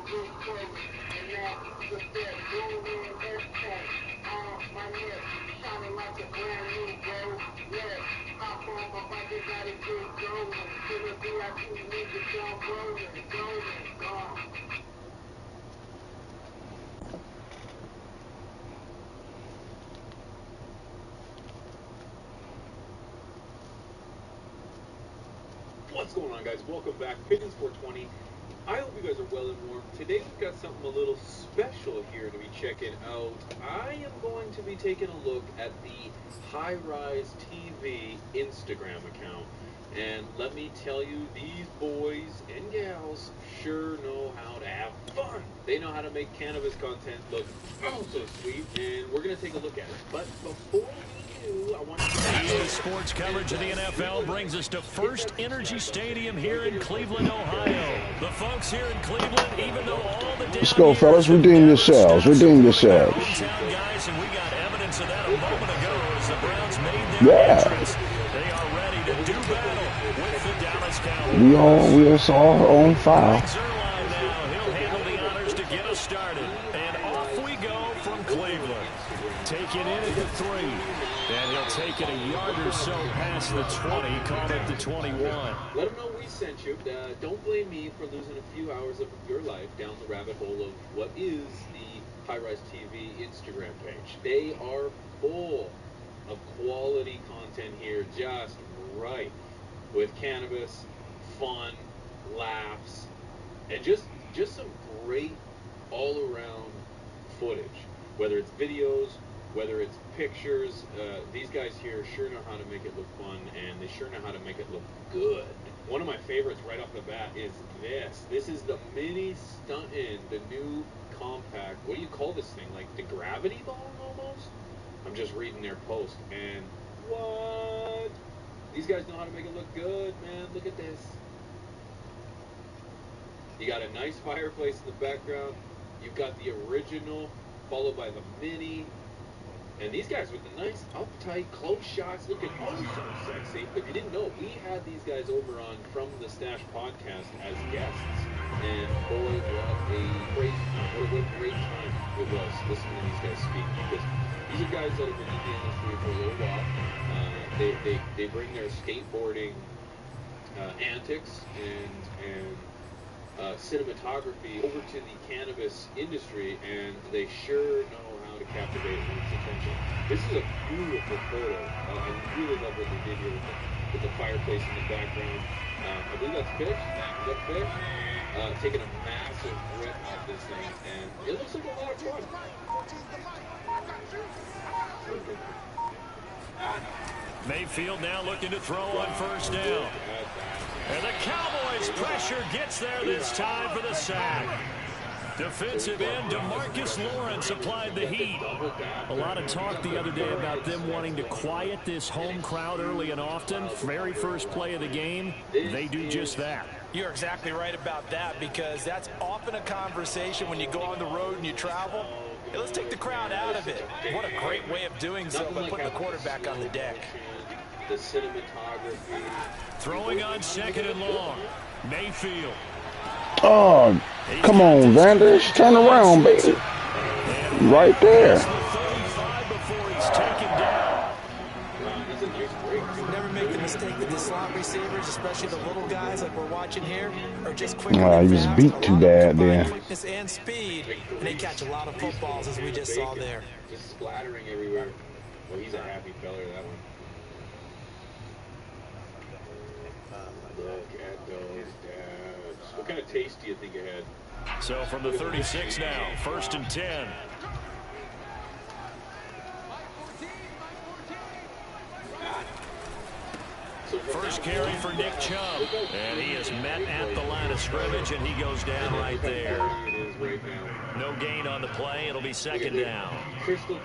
What's going on, guys? Welcome back. Pigeons 420. I hope you guys are well and warm. Today we've got something a little special here to be checking out. I am going to be taking a look at the High Rise TV Instagram account. And let me tell you, these boys and gals sure know how to have fun. They know how to make cannabis content look oh so sweet, and we're going to take a look at it. But before we do, I want to... Sports coverage of the NFL brings us to First Energy Stadium here in Cleveland, Ohio. The folks here in Cleveland, even though all the Let's go, fellas. Redeem yourselves. Redeem yourselves. Guys, and we got evidence of that a moment ago as the Browns made their entrance. They are ready to do battle with the Dallas Cowboys. We are all on file. He'll handle the honors to get us started. And off we go from Cleveland. Take it in at the 3. And he'll take it a yard or so past the 20, call it the 21. Let them know we sent you. Don't blame me for losing a few hours of your life down the rabbit hole of what is the High Rise TV Instagram page. They are full of quality content here, just right, with cannabis, fun, laughs, and just some great all-around footage. Whether it's videos, whether it's pictures, these guys here sure know how to make it look fun, and they sure know how to make it look good. One of my favorites right off the bat is this. This is the mini Stuntin', the new compact. What do you call this thing? Like the gravity ball almost? I'm just reading their post, and what? These guys know how to make it look good, man. Look at this. You got a nice fireplace in the background. You've got the original, followed by the mini. And these guys with the nice, uptight, close shots, looking oh so sexy. If you didn't know, we had these guys over on From the Stash podcast as guests. And boy, what a great time it was listening to these guys speak. Because these are guys that have been in the industry for a little while. They bring their skateboarding antics and cinematography over to the cannabis industry, and they sure know how to captivate one's attention. This is a beautiful photo. I really love what they did here with the fireplace in the background. I believe that's fish. Is that fish? Taking a massive rip off this thing, and it looks like a lot of fun. Mayfield now looking to throw on first down. And the Cowboys pressure gets there this time for the sack. Defensive end DeMarcus Lawrence applied the heat. A lot of talk the other day about them wanting to quiet this home crowd early and often. Very first play of the game, they do just that. You're exactly right about that, because that's often a conversation when you go on the road and you travel. Hey, let's take the crowd out of it. What a great way of doing so by putting the quarterback on the deck. The cinematography. Throwing on second and long. Mayfield. Oh, come on, Vanders. Turn around, baby. Right there. Never make the mistake that the slot receivers, especially the little guys like we're watching here, are just quick. He was beat too bad there. Quickness and speed, and they catch a lot of footballs as we just saw there. Just splattering everywhere. Well, he's a happy feller, that one. Look at those dabs. What kind of taste do you think it had? So from the 36 now, 1st and 10. First carry for Nick Chubb, and he is met at the line of scrimmage, and he goes down right there. No gain on the play. It'll be second down.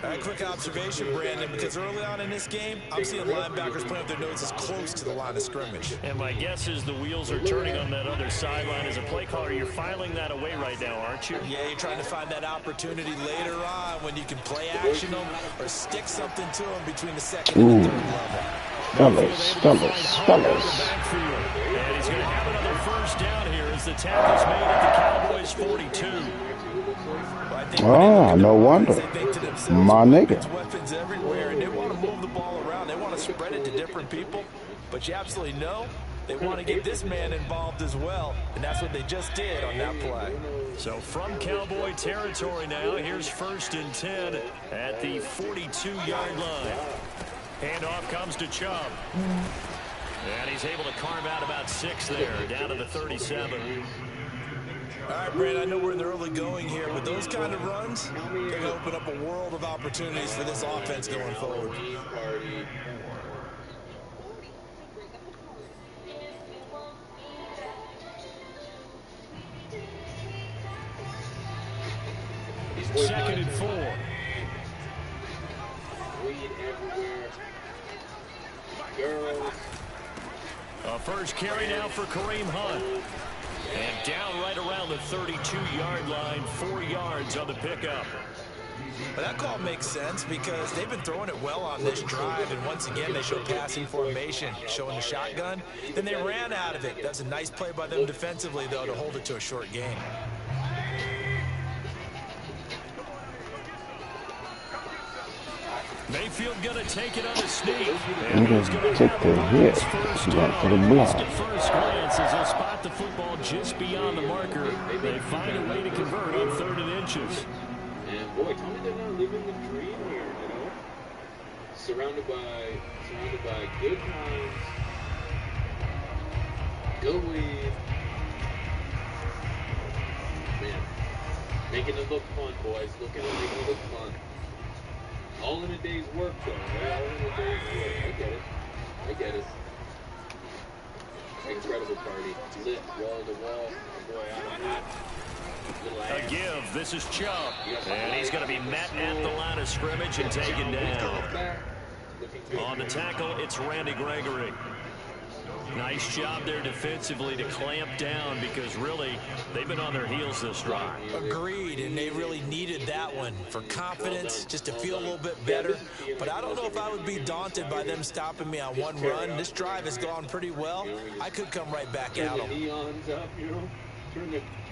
A quick observation, Brandon, because early on in this game, I'm seeing linebackers putting up their noses close to the line of scrimmage. And my guess is the wheels are turning on that other sideline. As a play caller, you're filing that away right now, aren't you? Yeah, you're trying to find that opportunity later on when you can play action them or stick something to them between the second and the third level. Fellas. And he's going to have another first down here as the tackle's made at the Cowboys 42. Oh, no wonder. My nigga. Weapons everywhere, and they want to move the ball around. They want to spread it to different people, but you absolutely know they want to get this man involved as well, and that's what they just did on that play. So from Cowboy territory now, here's 1st and 10 at the 42-yard line. Handoff comes to Chubb. And he's able to carve out about 6 there, down to the 37. All right, Brad, I know we're in the early going here, but those kind of runs, they're going to open up a world of opportunities for this offense going forward. Second and 4. Weed everywhere. Girls. A first carry now for Kareem Hunt. And down right around the 32-yard line, 4 yards on the pickup. But that call makes sense because they've been throwing it well on this drive, and once again they show passing formation, showing the shotgun. Then they ran out of it. That's a nice play by them defensively, though, to hold it to a short gain. Mayfield going to take it on the sneak. I'm going to take the hit. He went for the block. At first glance, as they'll spot the football just beyond the marker, they find a way to convert on 3rd and inches. And boy, tell me they're not living the dream here, you know? Surrounded by good times. Go lead. Man, making it look fun, boys. Making it look fun. All in a day's work, though, right? All in a day's work. I get it. Incredible party. Lit wall to wall. Boy, out of that. A give. This is Chubb. And he's going to be met at the line of scrimmage and taken down. On the tackle, it's Randy Gregory. Nice job there defensively to clamp down because really they've been on their heels this drive. Agreed, and they really needed that one for confidence, just to feel a little bit better. But I don't know if I would be daunted by them stopping me on one run. This drive has gone pretty well. I could come right back at them. Turn the neons up, you know? Turn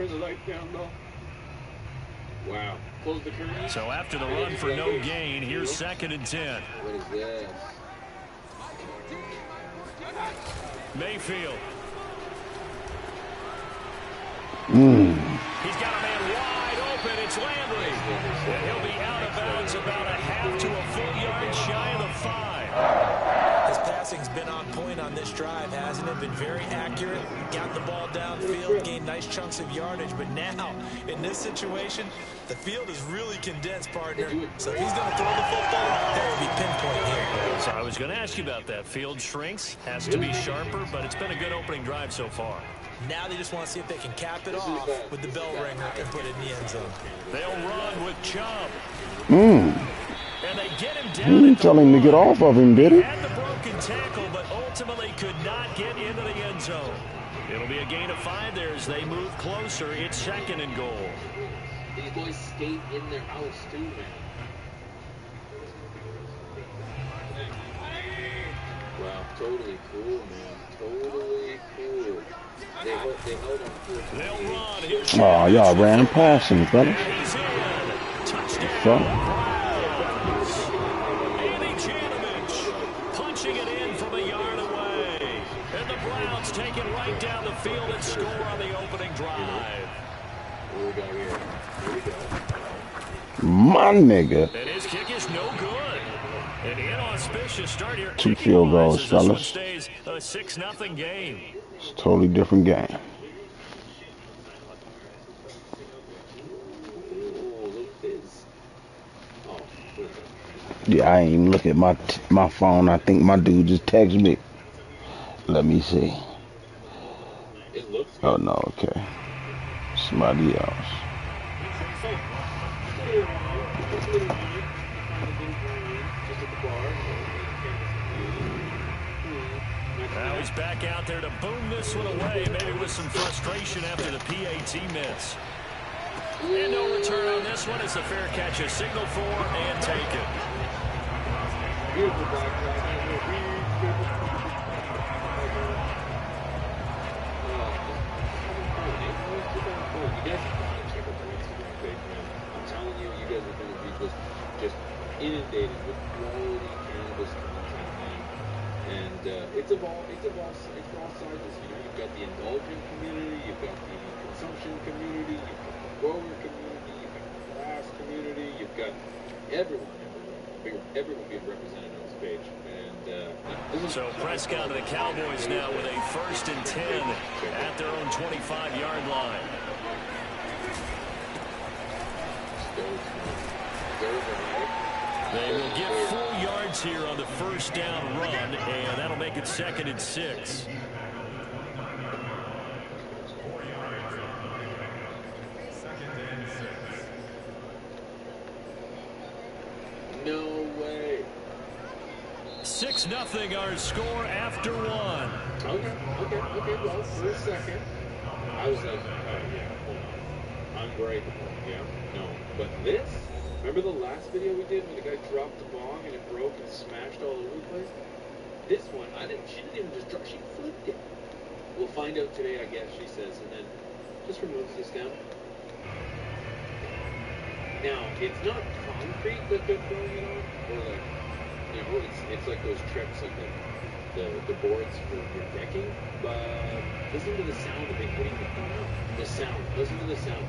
the lights down low. Wow. Close the curtain. So after the run for no gain, here's 2nd and 10. What is this? Mayfield. He's got a man wide open. It's Landry. And he'll be out of bounds about a half to a full yard shy of the 5. His passing's been on point on this drive, hasn't it? Been very accurate. Got the ball downfield, gained nice chunks of yardage. But now, in this situation, the field is really condensed, partner. So if he's going to throw the football, that would be pinpoint here. So I was going to ask you about that. Field shrinks, has to be sharper, but it's been a good opening drive so far. Now they just want to see if they can cap it off with the bell ringer and put it in the end zone. They'll run with Chubb. And they get him down. He didn't tell him to get off of him, did he? Had the broken tackle, but ultimately could not get into the end zone. It'll be a gain of 5 there as they move closer. It's 2nd and goal. These boys skate in their house, too, man. Wow, totally cool, man. Totally cool. They held on to it. They'll run. Oh, y'all ran passing, fellas. Touchdown. Punching it in from a yard away. And the Browns take it right down the field and score on the opening drive. Here we go. My nigga. And his kick is no good. An inauspicious start here. 2 field goals, fellas. This one stays a 6-0 game. It's a totally different game. Yeah, I ain't even look at my phone. I think my dude just texted me. Let me see. Oh, no, okay. Somebody else. Now he's back out there to boom this one away, maybe with some frustration after the PAT miss. And no return on this one. It's a fair catch, a signal for, and take it. You guys have to check out their Instagram page, man. I'm telling you, you guys are going to be just inundated with quality cannabis content, man. And it's of all sizes. You know, you've got the indulgent community, you've got the consumption community, you've got the grower community, you've got the glass community, you've got everyone being represented on this page. And so Prescott and the Cowboys now with a 1st and 10 at their own 25-yard line. They will get 4 yards here on the 1st down run, and that'll make it 2nd and 6. No way. 6-0 our score after 1. Okay. Well, for a second, I was like, oh yeah, hold on. Unbreakable. Yeah, no. But this, remember the last video we did when the guy dropped the bong and it broke and smashed all over the place? This one, she didn't even just drop, she flipped it. We'll find out today, I guess, she says, and then just removes this down. Now, it's not concrete that they're throwing it on, or like, you know, it's like those trips, like the boards for your decking, but listen to the sound of it hitting the ground. The sound, listen to the sound.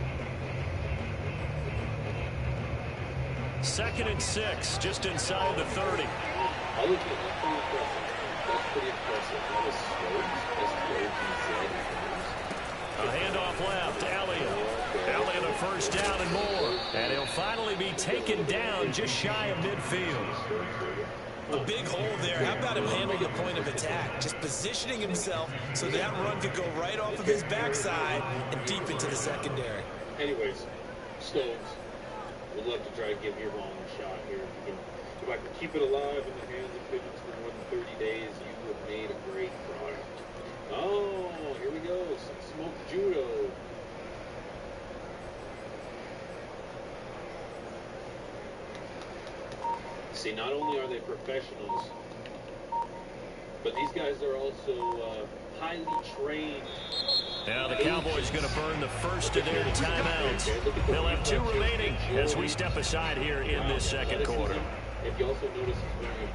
2nd and 6, just inside the 30. I'll look at that. That's pretty impressive. That was slow. A handoff left, Elliott a 1st down and more. And he'll finally be taken down just shy of midfield. A big hole there. How about him handling the point of attack? Just positioning himself so that run could go right off of his backside and deep into the secondary. Anyways, Stones, would love to try to give your ball a shot here. If I can keep it alive in the hands of pigeons for more than 30 days, you have made a great product. Oh, here we go. Some smoked judo. See, not only are they professionals, but these guys are also highly trained. Now the Cowboys going to burn the first of their timeouts. They'll have 2 remaining as we step aside here in this 2nd quarter. If you also notice, he's wearing a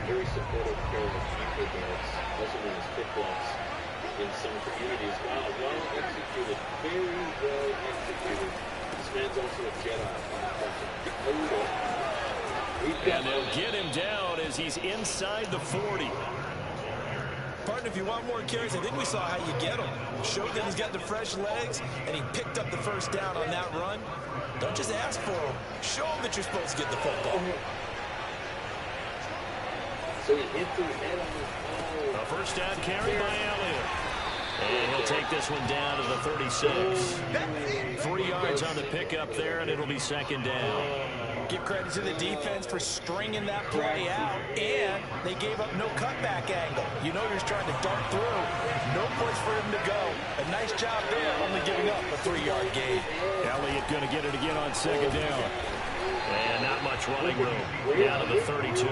very supportive pair of ankle guards, also known as fit gloves, in some communities. Wow, well executed, very well executed. This man's also a Jedi. And they'll get him down as he's inside the 40. Partner, if you want more carries, I think we saw how you get him. Showed that he's got the fresh legs, and he picked up the 1st down on that run. Don't just ask for him. Show him that you're supposed to get the football. So he hits his head on his ball. A 1st down carry by Elliott. And he'll take this one down to the 36. 3 yards on the pickup there, and it'll be 2nd down. Give credit to the defense for stringing that play out, and they gave up no cutback angle. You know you're trying to dart through. No place for him to go. A nice job there, only giving up a 3-yard gain. Elliott going to get it again on 2nd down. And not much running room. Down to the 32.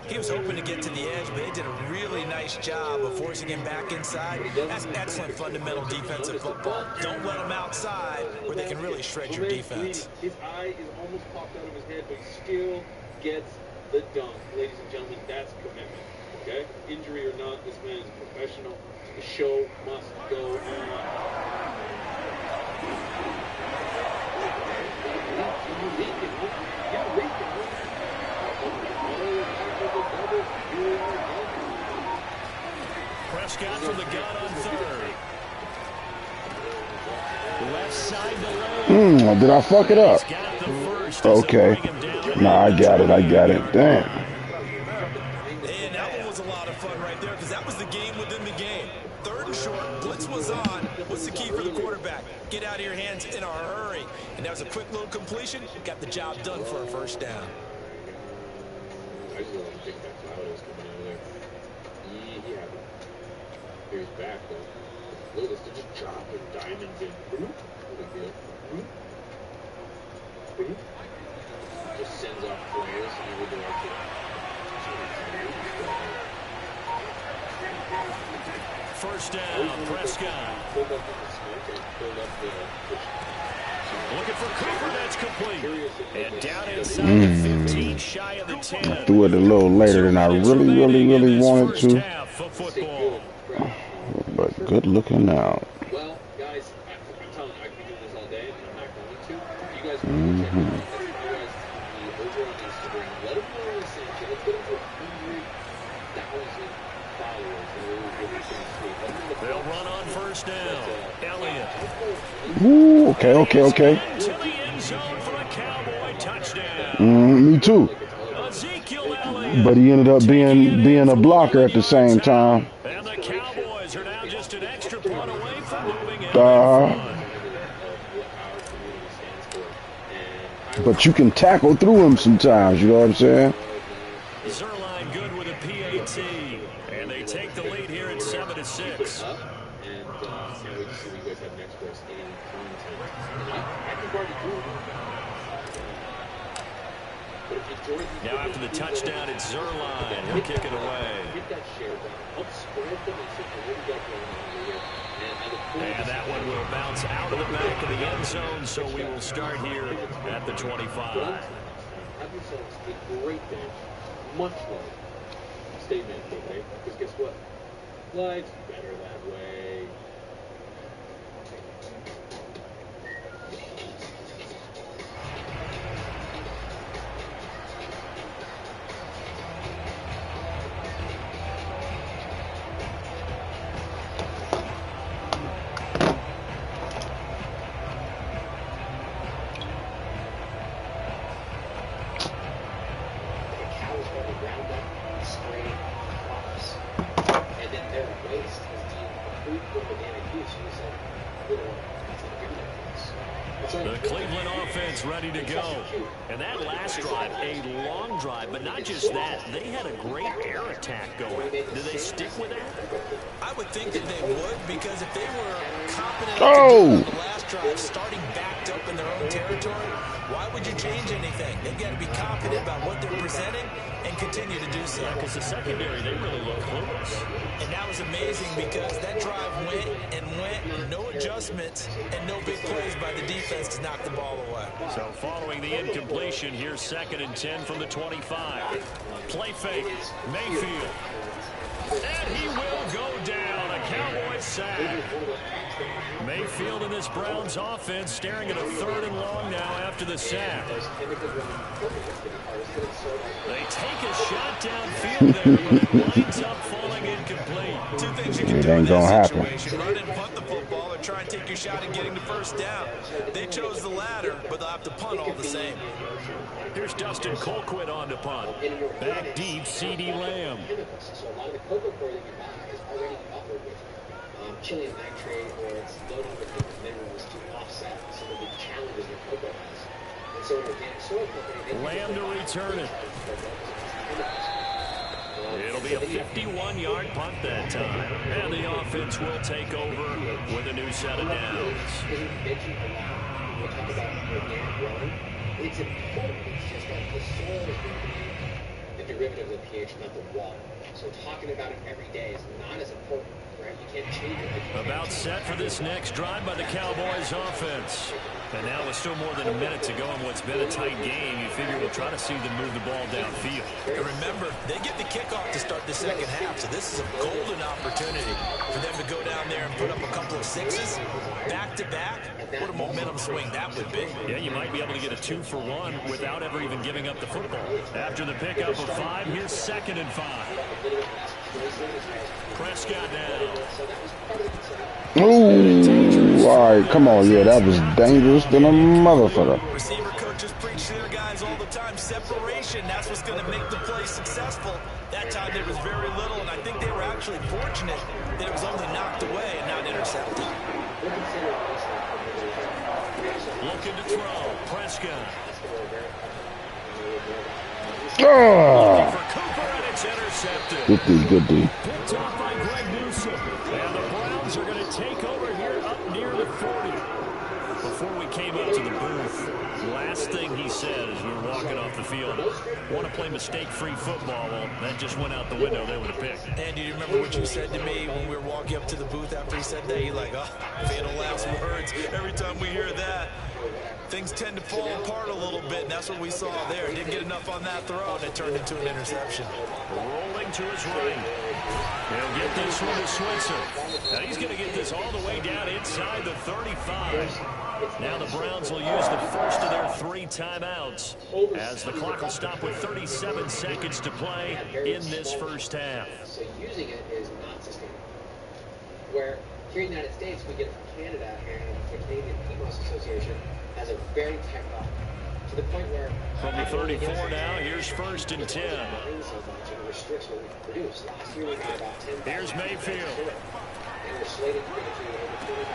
He was hoping to get to the edge, but they did a really nice job of forcing him back inside. That's excellent fundamental defensive football. Don't let him outside where they can really shred your defense. His eye is almost popped out of his head, but he still gets the dunk. Ladies and gentlemen, that's commitment, okay? Injury or not, this man is a professional. The show must go on. Prescott from the gun on 3rd. Left side to lane. Did I fuck it up? Okay. No, I got it. Damn. And that one was a lot of fun right there because that was the game within the game. 3rd and short, blitz was on. What's the key for the quarterback? Get out of your hands in a hurry. And that was a quick little completion. Got the job done for a 1st down. I just don't think that cloud is coming out of there. He had it. Here's back, though. Look, it's just dropping diamonds in. No big deal. Just sends off players in every direction. Looking for Cooper, that's complete. And down inside the 15, shy of the 10. I threw it a little later than I really wanted to. But good looking out. Well, guys, I'm telling you, I could be doing this all day, and I'm not going to. You guys can check out the over on Instagram. Let them know what sent you. Let's get them to 100,000 followers. They'll run on first down. Elliott. Ooh, okay. To the end zone for a Cowboy touchdown. Me too. Ezekiel Elliott. But he ended up being a blocker at the same time. And the Cowboys are now just an extra punt away from moving in. But you can tackle through him sometimes, you know what I'm saying? Zerline good with a PAT. And they take the lead here at 7-6. Now after the touchdown, it's Zerline. He'll kick it away. And that one will bounce out of the back of the end zone, so we will start here at the 25. Have yourselves a great day. Much love. Stay manly, okay? Because guess what? Life's better that way. The Cleveland offense ready to go. And that last drive, a long drive, but not just that. They had a great air attack going. Do they stick with that? I would think that they would, because if they were confident to do the last drive, starting backed up in their own territory, why would you change anything? They've got to be confident about what they're presenting and continue to do so. Because the secondary, they really look close. And that was amazing because that drive went, no adjustments, and no big plays by the defense to knock the ball away. So following the incompletion, here's 2nd and 10 from the 25. Play fake, Mayfield. And he will go down. A Cowboys sack. Mayfield in this Browns offense staring at a 3rd and long now after the sack. They take a shot downfield there, but it winds up falling incomplete. Two things you can do in that situation. Run and punt the football or try and take your shot at getting the first down. They chose the latter, but they'll have to punt all the same. Here's Dustin Colquitt on to punt. Back deep, C.D. Lamb. So a lot of the cocoa coir that you buy is already buffered with Chilean nitrate, or it's loaded with the minerals to offset some of the challenges that cocoa has. And so an organic soil company, Lamb to return it. It'll be a 51-yard punt that time. And the offense will take over with a new set of downs. We talk about organic growing. It's important. It's just like the soil is going to be the derivative of the pH, not the water. So talking about it every day is not as important, right? You can't change it. About set for this next drive by the Cowboys offense. And now with still more than a minute to go in what's been a tight game, you figure we'll try to see them move the ball downfield. And remember, they get the kickoff to start the second half, so this is a golden opportunity for them to go down there and put up a couple of sixes back-to-back. What a momentum swing that would be. Yeah, you might be able to get a 2-for-1 without ever even giving up the football. After the pickup of 5, here's 2nd and 5. Prescott now. Ooh, all right, come on. Yeah, that was dangerous than a motherfucker. Receiver coaches preach to their guys all the time. Separation, that's what's going to make the play successful. That time there was very little, and I think they were actually fortunate that it was only knocked away and not intercepted. Looking to throw. Prescott. Oh. For Cooper, and it's intercepted. Good D, good D. Picked off by Greg Newsom. And the Browns are going to take over here up near the 40. Before we came up to the booth, Last thing he said as we were walking off the field, want to play mistake-free football. Well, that just went out the window there with a pick. And do you remember what you said to me when we were walking up to the booth after he said that? You're like, oh, fatal last words. Every time we hear that, things tend to fall apart a little bit, and that's what we saw there. Didn't get enough on that throw, and it turned into an interception. Rolling to his right. He'll get this one to Switzer. Now he's going to get this all the way down inside the 35. Now the Browns will use the first of their 3 timeouts as the clock will stop with 37 seconds to play in this first half. So using it is not sustainable. Where here in the United States, we get it from Canada, and the Canadian PMOS Association has a very tight lock. To the point where from the 34 now, here's 1st and 10. Restricts what we can produce. Last year we got about 10. Here's Mayfield. And we're slated to get to over 20,000.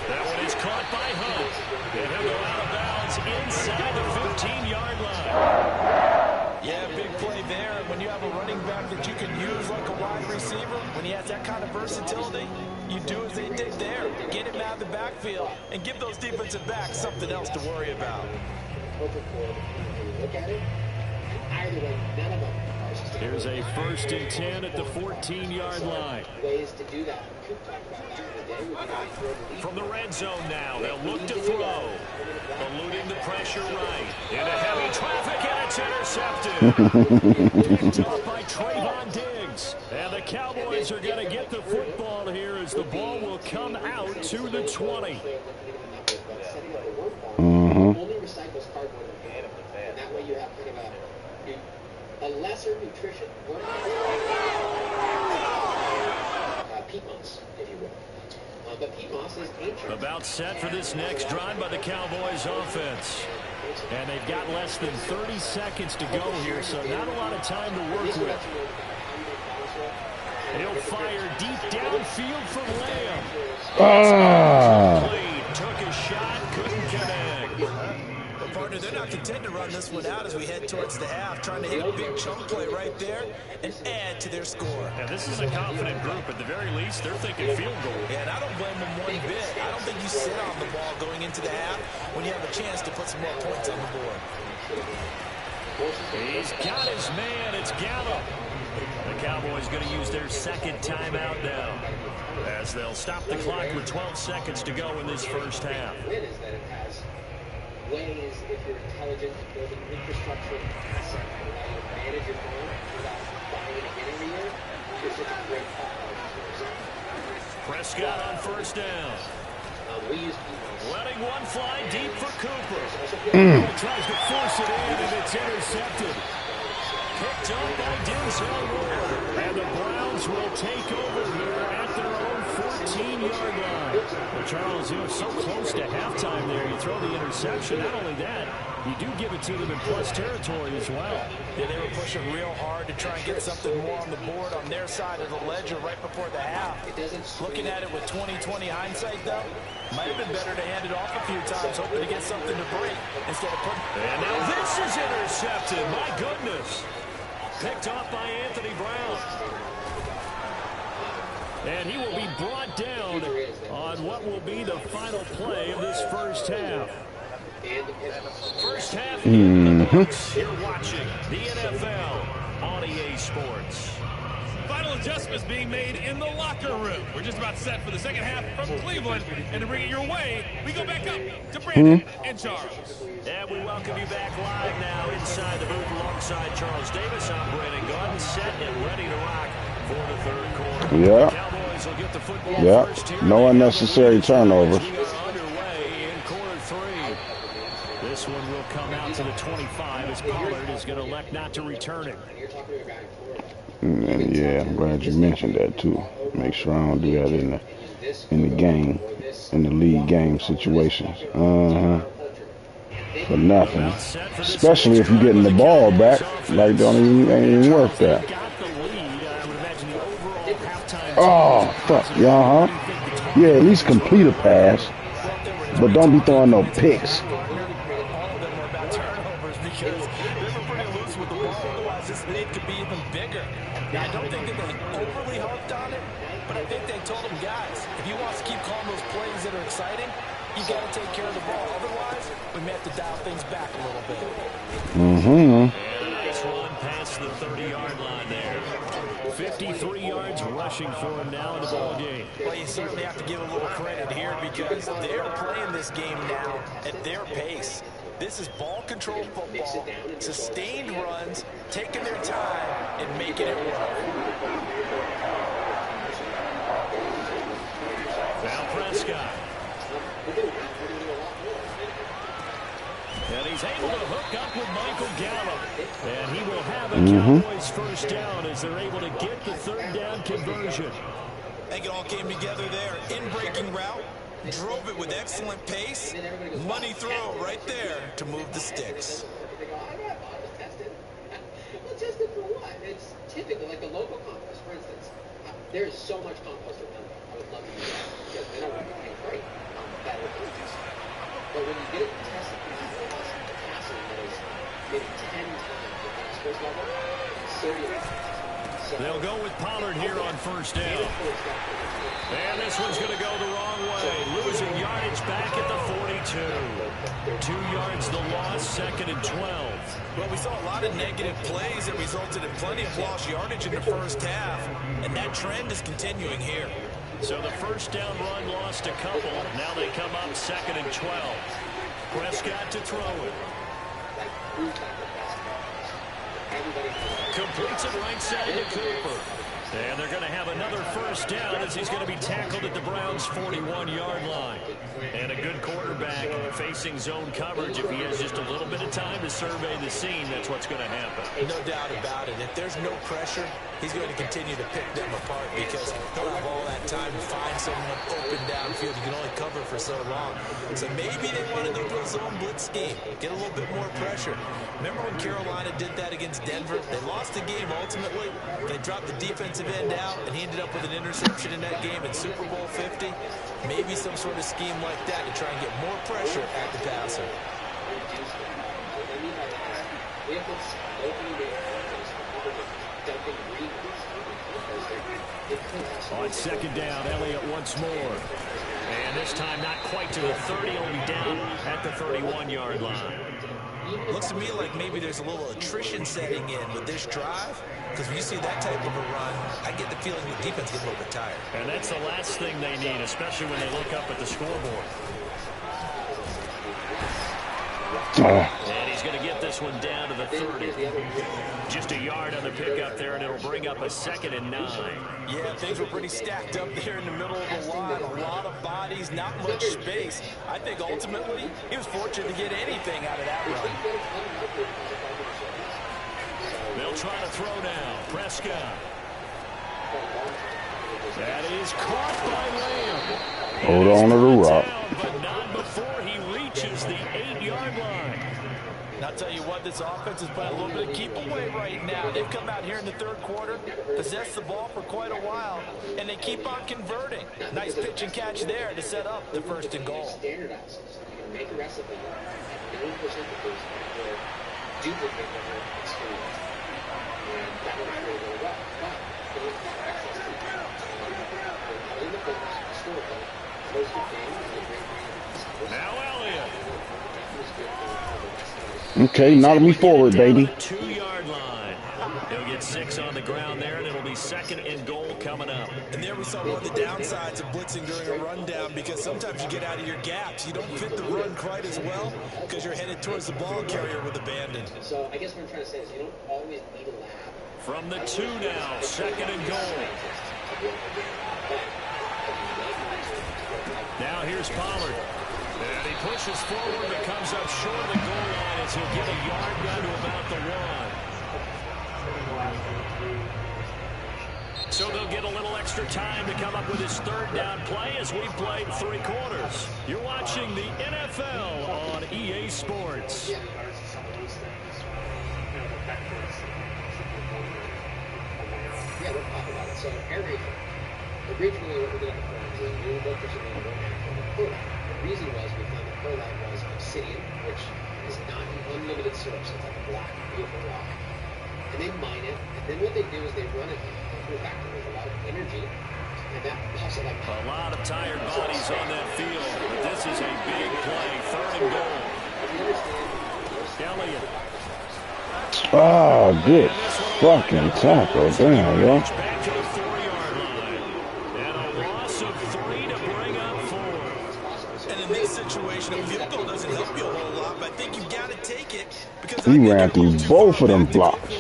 That one is caught by Hunt. And he'll go out of bounds inside the 15-yard line. Yeah, big play there. When you have a running back that you can use like a wide receiver, when he has that kind of versatility, you do as they did there. Get him out of the backfield and give those defensive backs something else to worry about. Look at it. Either way, none of them are sustainable. Here's a 1st and 10 at the 14-yard line. Ways to do that. From the red zone now, they'll look to throw. Eluding the pressure right. Into heavy traffic, and it's intercepted. Picked up by Trayvon Diggs. And the Cowboys are going to get the football here as the ball will come out to the 20. Only recycles cardboard and that way you have kind of a lesser nutrition peat moss, if you will. But peat moss is ancient. About set for this next drive by the Cowboys offense. And they've got less than 30 seconds to go here, so not a lot of time to work with. He'll fire deep downfield from Lamb. Took a shot, couldn't connect. But partner, they're not content to run this one out as we head towards the half, trying to hit a big chunk play right there and add to their score. And this is a confident group. At the very least, they're thinking field goal. Yeah, and I don't blame them one bit. I don't think you sit on the ball going into the half when you have a chance to put some more points on the board. He's got his man. It's Gallup. The Cowboys going to use their 2nd timeout now as they'll stop the clock with 12 seconds to go in this first half. Is that it has ways, if you're intelligent, building infrastructure and asset that allow you to manage your phone without buying it again every year. It's such a great Prescott on 1st down. We use PMOS. Letting one fly deep for Cooper. He tries to force it in, and it's intercepted. Picked up by Denzel Ward. And the Browns will take over here at their own 14-yard line. Well, Charles, you know, so close to halftime there. You throw the interception. Not only that, you do give it to them in plus territory as well. Yeah, they were pushing real hard to try and get something more on the board on their side of the ledger right before the half. Looking at it with 20/20 hindsight, though, might have been better to hand it off a few times, hoping to get something to break instead of putting. And now this is intercepted. My goodness. Picked off by Anthony Brown. And he will be brought down on what will be the final play of this first half. First half in the books. You're watching the NFL on EA Sports. Final adjustments being made in the locker room. We're just about set for the second half from Cleveland. And to bring it your way, we go back up to Brandon and Charles. And we welcome you back live now inside the booth alongside Charles Davis. I'm Brandon Gordon, set and ready to rock for the 3rd quarter. Yeah. The Cowboys will get the football first here. No unnecessary turnovers. We are underway in quarter 3. This one will come out to the 25 as Pollard is going to elect not to return it. And yeah, I'm glad you mentioned that too. Make sure I don't do that in the game, in the league game situations. For nothing. Especially if you're getting the ball back, like ain't even worth that. Oh, fuck, yeah, yeah, at least complete a pass, but don't be throwing no picks. Lead could be even bigger. I don't think that they overly harped on it, but I think they told them, guys, if you want to keep calling those plays that are exciting, you got to take care of the ball. Otherwise, we may have to dial things back a little bit. And a nice run past the 30-yard line there. 53 yards rushing for him now in the ball game. Well, you certainly have to give a little credit here because they're playing this game now at their pace. This is ball control football, sustained runs, taking their time and making it work. Now Prescott. And he's able to hook up with Michael Gallup. And he will have a Cowboys first down as they're able to get the third down conversion. I think it all came together there. In-breaking route, drove it with excellent pace. Money throw right there to move the sticks. Well, tested for what? It's typical, like the local compost, for instance. There is so much compost around. I would love to do that because they don't really great that would compost. But when you get it tested for the capacity that is maybe 10 times the phosphorus level, sodium. They'll go with Pollard here on first down. And this one's going to go the wrong way. Losing yardage back at the 42. 2 yards the loss, 2nd and 12. Well, we saw a lot of negative plays that resulted in plenty of lost yardage in the first half, and that trend is continuing here. So the first down run lost a couple. Now they come up 2nd and 12. Prescott to throw it. Completes it right side to Cooper. And they're going to have another first down as he's going to be tackled at the Browns' 41-yard line. And a good quarterback facing zone coverage. If he has just a little bit of time to survey the scene, that's what's going to happen. No doubt about it. If there's no pressure, he's going to continue to pick them apart because he'll have all that time to find someone open downfield. You can only cover for so long. So maybe they want to go to a zone blitz scheme, get a little bit more pressure. Remember when Carolina did that against Denver? They lost the game ultimately. They dropped the defensive end out, and he ended up with an interception in that game in Super Bowl 50. Maybe some sort of scheme like that to try and get more pressure at the passer. On second down, Elliott once more. And this time not quite to the 30, only down at the 31-yard line. Looks to me like maybe there's a little attrition setting in with this drive, because when you see that type of a run, I get the feeling the defense gets a little bit tired. And that's the last thing they need, especially when they look up at the scoreboard. And he's going to get this one down to the 30. Just a yard on the pickup there, and it'll bring up a 2nd and 9. Yeah, things were pretty stacked up there in the middle of the line. A lot of bodies, not much space. I think ultimately he was fortunate to get anything out of that run. They'll try to throw now. Prescott. That is caught by Lamb. Hold on to the rock. But not before he reaches the 8-yard line. And I'll tell you what, this offense is playing a little bit of keep away right now. They've come out here in the third quarter, possessed the ball for quite a while, and they keep on converting. Nice pitch and catch there to set up the 1st and goal. Standardize. You can make a recipe at 9% or duplicate what you're experiencing. And that would really go well. But they have access to in the focus, historically, close to games, and a great game. Now Elliott. Okay, knock me forward, baby. 2-yard line. He'll get 6 on the ground there, and it'll be 2nd and goal coming up. And there we saw one of the downsides of blitzing during a rundown, because sometimes you get out of your gaps. You don't fit the run quite as well because you're headed towards the ball carrier with abandon. So I guess what I'm trying to say is you don't always need a lab. From the 2 now, 2nd and goal. Now here's Pollard. And he pushes forward but comes up short of the goal line as he'll get a yard down to about the 1. So they'll get a little extra time to come up with his 3rd down play as we've played 3 quarters. You're watching the NFL on EA Sports. Yeah, we'll talk about it. So originally what we did on the forums is we looked for something that won't happen with perlite. The reason was we found that perlite was obsidian, which is not an unlimited source. It's like a black, beautiful rock. And they mine it, and then what they do is they run it through a factory with a lot of energy to A lot of tired bodies on that field, but this is a big play. 3rd and goal. Elliott. Oh, good fucking tackle. Damn, yo. Back to the 4-yard line. And a loss of 3 to bring up 4. And in this situation, a field goal doesn't help you a whole lot, but I think you've got to take it. Because He ran through both of them blocks.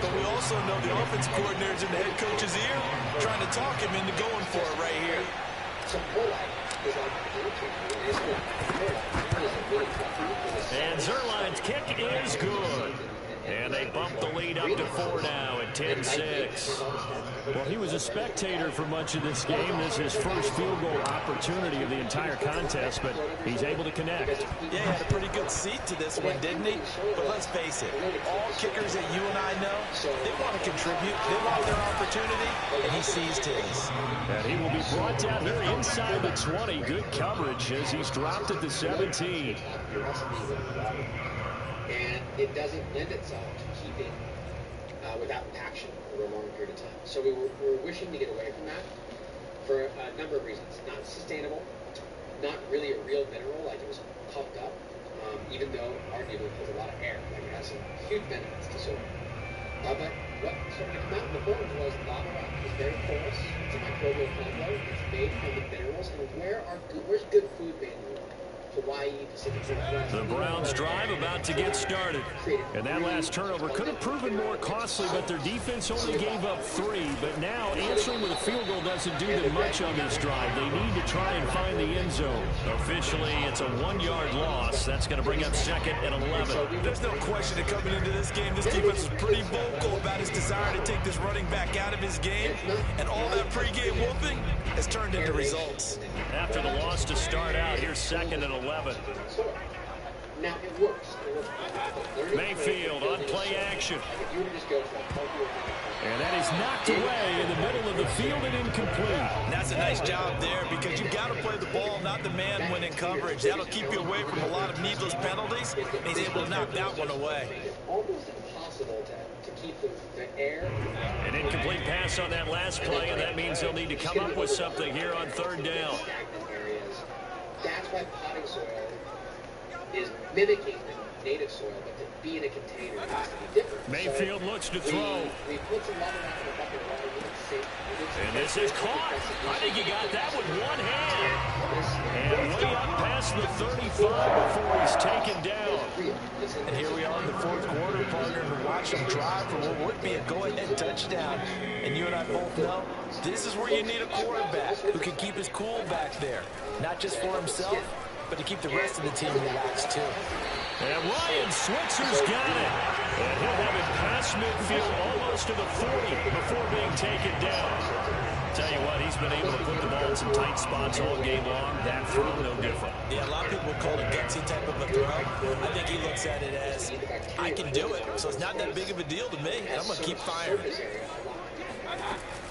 But we also know the offensive coordinator's in the head coach's ear, trying to talk him into going for it right here. And Zerline's kick is good. And they bump the lead up to 4 now at 10-6. Well, he was a spectator for much of this game. This is his first field goal opportunity of the entire contest, but he's able to connect. Yeah, he had a pretty good seat to this one, didn't he? But let's face it, all kickers that you and I know, they want to contribute. They want their opportunity, and he seized his. And he will be brought down here inside the 20. Good coverage as he's dropped at the 17. And it doesn't lend itself to keeping without action for a long period of time. So we were wishing to get away from that for a number of reasons. Not sustainable, not really a real mineral, like it was pumped up, even though arguably it has a lot of air, like it has some huge benefits to soil. But what started to come out in the forms was lava rock. It's very porous. It's a microbial combo. It's made from the minerals. And where's good food made in the world? Hawaii, Pacific Northwest. The Browns drive about to get started. And that last turnover could have proven more costly, but their defense only gave up 3. But now answering with a field goal doesn't do them much on this drive. They need to try and find the end zone. Officially, it's a 1-yard loss. That's going to bring up 2nd and 11. There's no question that coming into this game, this defense was pretty vocal about his desire to take this running back out of his game. And all that pregame whooping has turned into results. After the loss to start out, here's 2nd and 11. Now it works. Mayfield on play action. And that is knocked away in the middle of the field and incomplete. And that's a nice job there because you've got to play the ball, not the man when in coverage. That'll keep you away from a lot of needless penalties. And he's able to knock that one away. It's almost impossible to keep the air. An incomplete pass on that last play, and that means they'll need to come up with something here on 3rd down. That's why potting soil is mimicking the native soil, but to be in a container has to be different. Mayfield looks to throw. We put some lava rock in the bucket of water. And this is caught. I think he got that with one hand. And way up past the 35 before he's taken down. And here we are in the 4th quarter, partner, to watch him drive for what would be a go-ahead touchdown. And you and I both know this is where you need a quarterback who can keep his cool back there. Not just for himself, but to keep the rest of the team relaxed, too. And Ryan Switzer's got it. And he'll have it past midfield almost to the 40 before being taken down. Tell you what, he's been able to put the ball in some tight spots all game long. That throw, no different. Yeah, a lot of people call it a gutsy type of a throw. I think he looks at it as, I can do it, so it's not that big of a deal to me. I'm going to keep firing.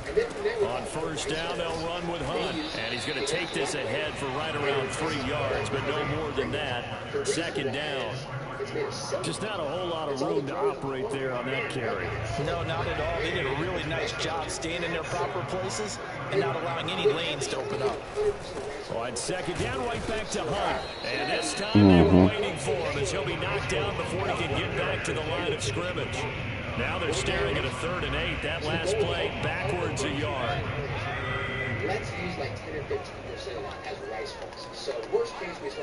On 1st down, they'll run with Hunt. And he's going to take this ahead for right around 3 yards, but no more than that. 2nd down. Just not a whole lot of room to operate there on that carry. No, not at all. They did a really nice job staying in their proper places and not allowing any lanes to open up. On 2nd down, right back to Hunt. And this time they were waiting for him as he'll be knocked down before he can get back to the line of scrimmage. Now they're staring at a 3rd and 8. That last play backwards a yard. Let's use like 10 or 15% of that as rice balls. So worst case, we saw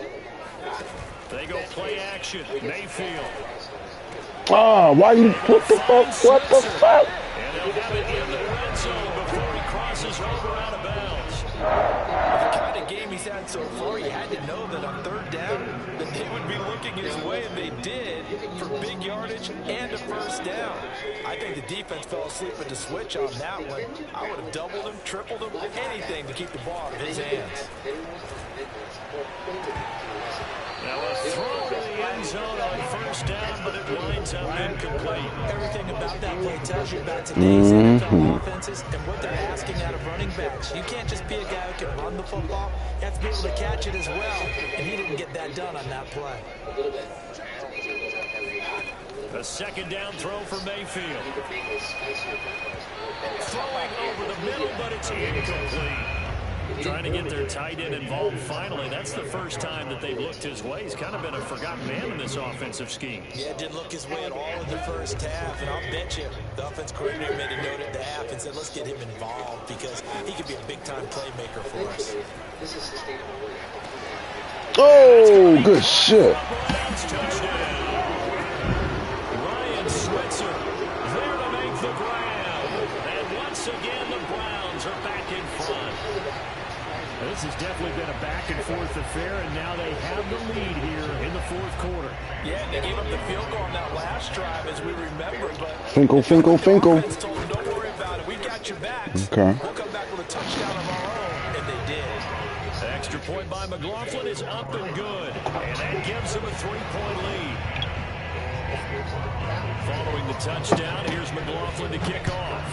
They go play action. Mayfield. Oh, why you put the fuck? What the fuck? And they'll have it in the red zone before he crosses over out of bounds. The kind of game he's had so far, you had to know that on 3rd down, that they would be looking his way, and they did, for big yardage and a 1st down. I think the defense fell asleep at the switch on that one. I would have doubled him, tripled him, anything to keep the ball out of his hands. Now a throw to the end zone on 1st down, but it winds up incomplete. Everything about that play tells you about today's NFL offenses and what they're asking out of running backs. You can't just be a guy who can run the football. You have to be able to catch it as well, and he didn't get that done on that play. A second down throw for Mayfield. Throwing over the middle, but it's incomplete. Trying to get their tight end involved finally. That's the first time that they've looked his way. He's kind of been a forgotten man in this offensive scheme. Yeah, didn't look his way at all in the first half. And I'll bet you the offense coordinator made a note at the half and said, let's get him involved because he could be a big-time playmaker for us. Oh, good shit. Ryan Switzer there to make the grab. And once again, the Browns are back in front. This has definitely been a back-and-forth affair, and now they have the lead here in the fourth quarter. Yeah, they gave up the field goal on that last drive, as we remember. But Finkel. told them, don't worry about it. We got your backs. Okay. We'll come back with a touchdown of our own, and they did. The extra point by McLaughlin is up and good, and that gives them a 3-point lead. Following the touchdown, here's McLaughlin to kick off.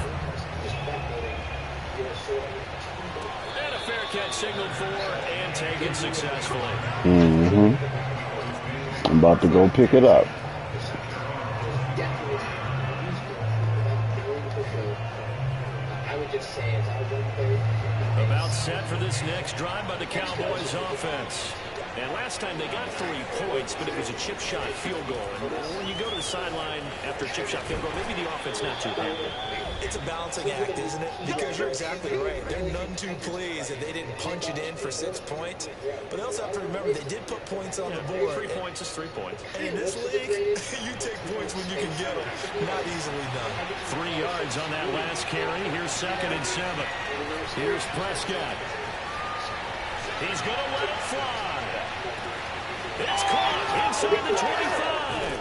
And a fair catch signaled for and taken successfully. I'm about to go pick it up. About set for this next drive by the Cowboys offense. And last time they got 3 points, but it was a chip shot field goal. And when you go to the sideline after a chip shot field goal, maybe the offense not too happy. It's a balancing act, isn't it? Because you're exactly right. They're none too pleased that they didn't punch it in for 6 points. But they also have to remember they did put points on the board. 3 points is 3 points. And in this league, you take points when you can get them. Not easily done. 3 yards on that last carry. Here's 2nd and 7. Here's Prescott. He's going to let it fly. It's caught inside the 25.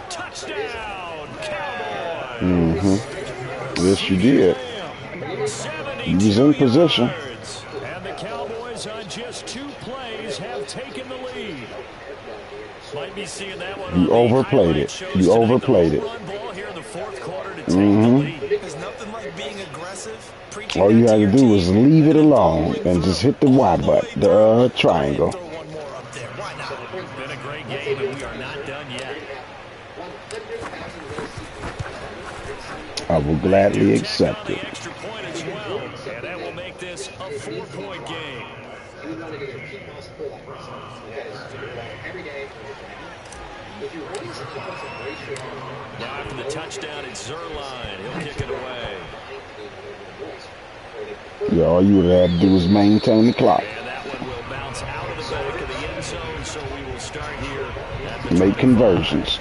Touchdown, Cowboys. Yes, you did. He was in position. And the Cowboys on just 2 plays have taken the lead. Might be seeing that one. You overplayed it. You overplayed it. Here in the fourth quarter to take the lead. There's nothing like being aggressive. All you had to do was leave it alone and just hit the Y button, the triangle. Been a great game, and we are not done yet. I will gladly accept it. Extra point as well, and that will make this a 4-point game. Now after the touchdown, it's Zerline. He'll kick it away. Yeah, all you would have to do is maintain the clock. And that one will bounce out of the back of the end zone, so we will start here at the Make conversions.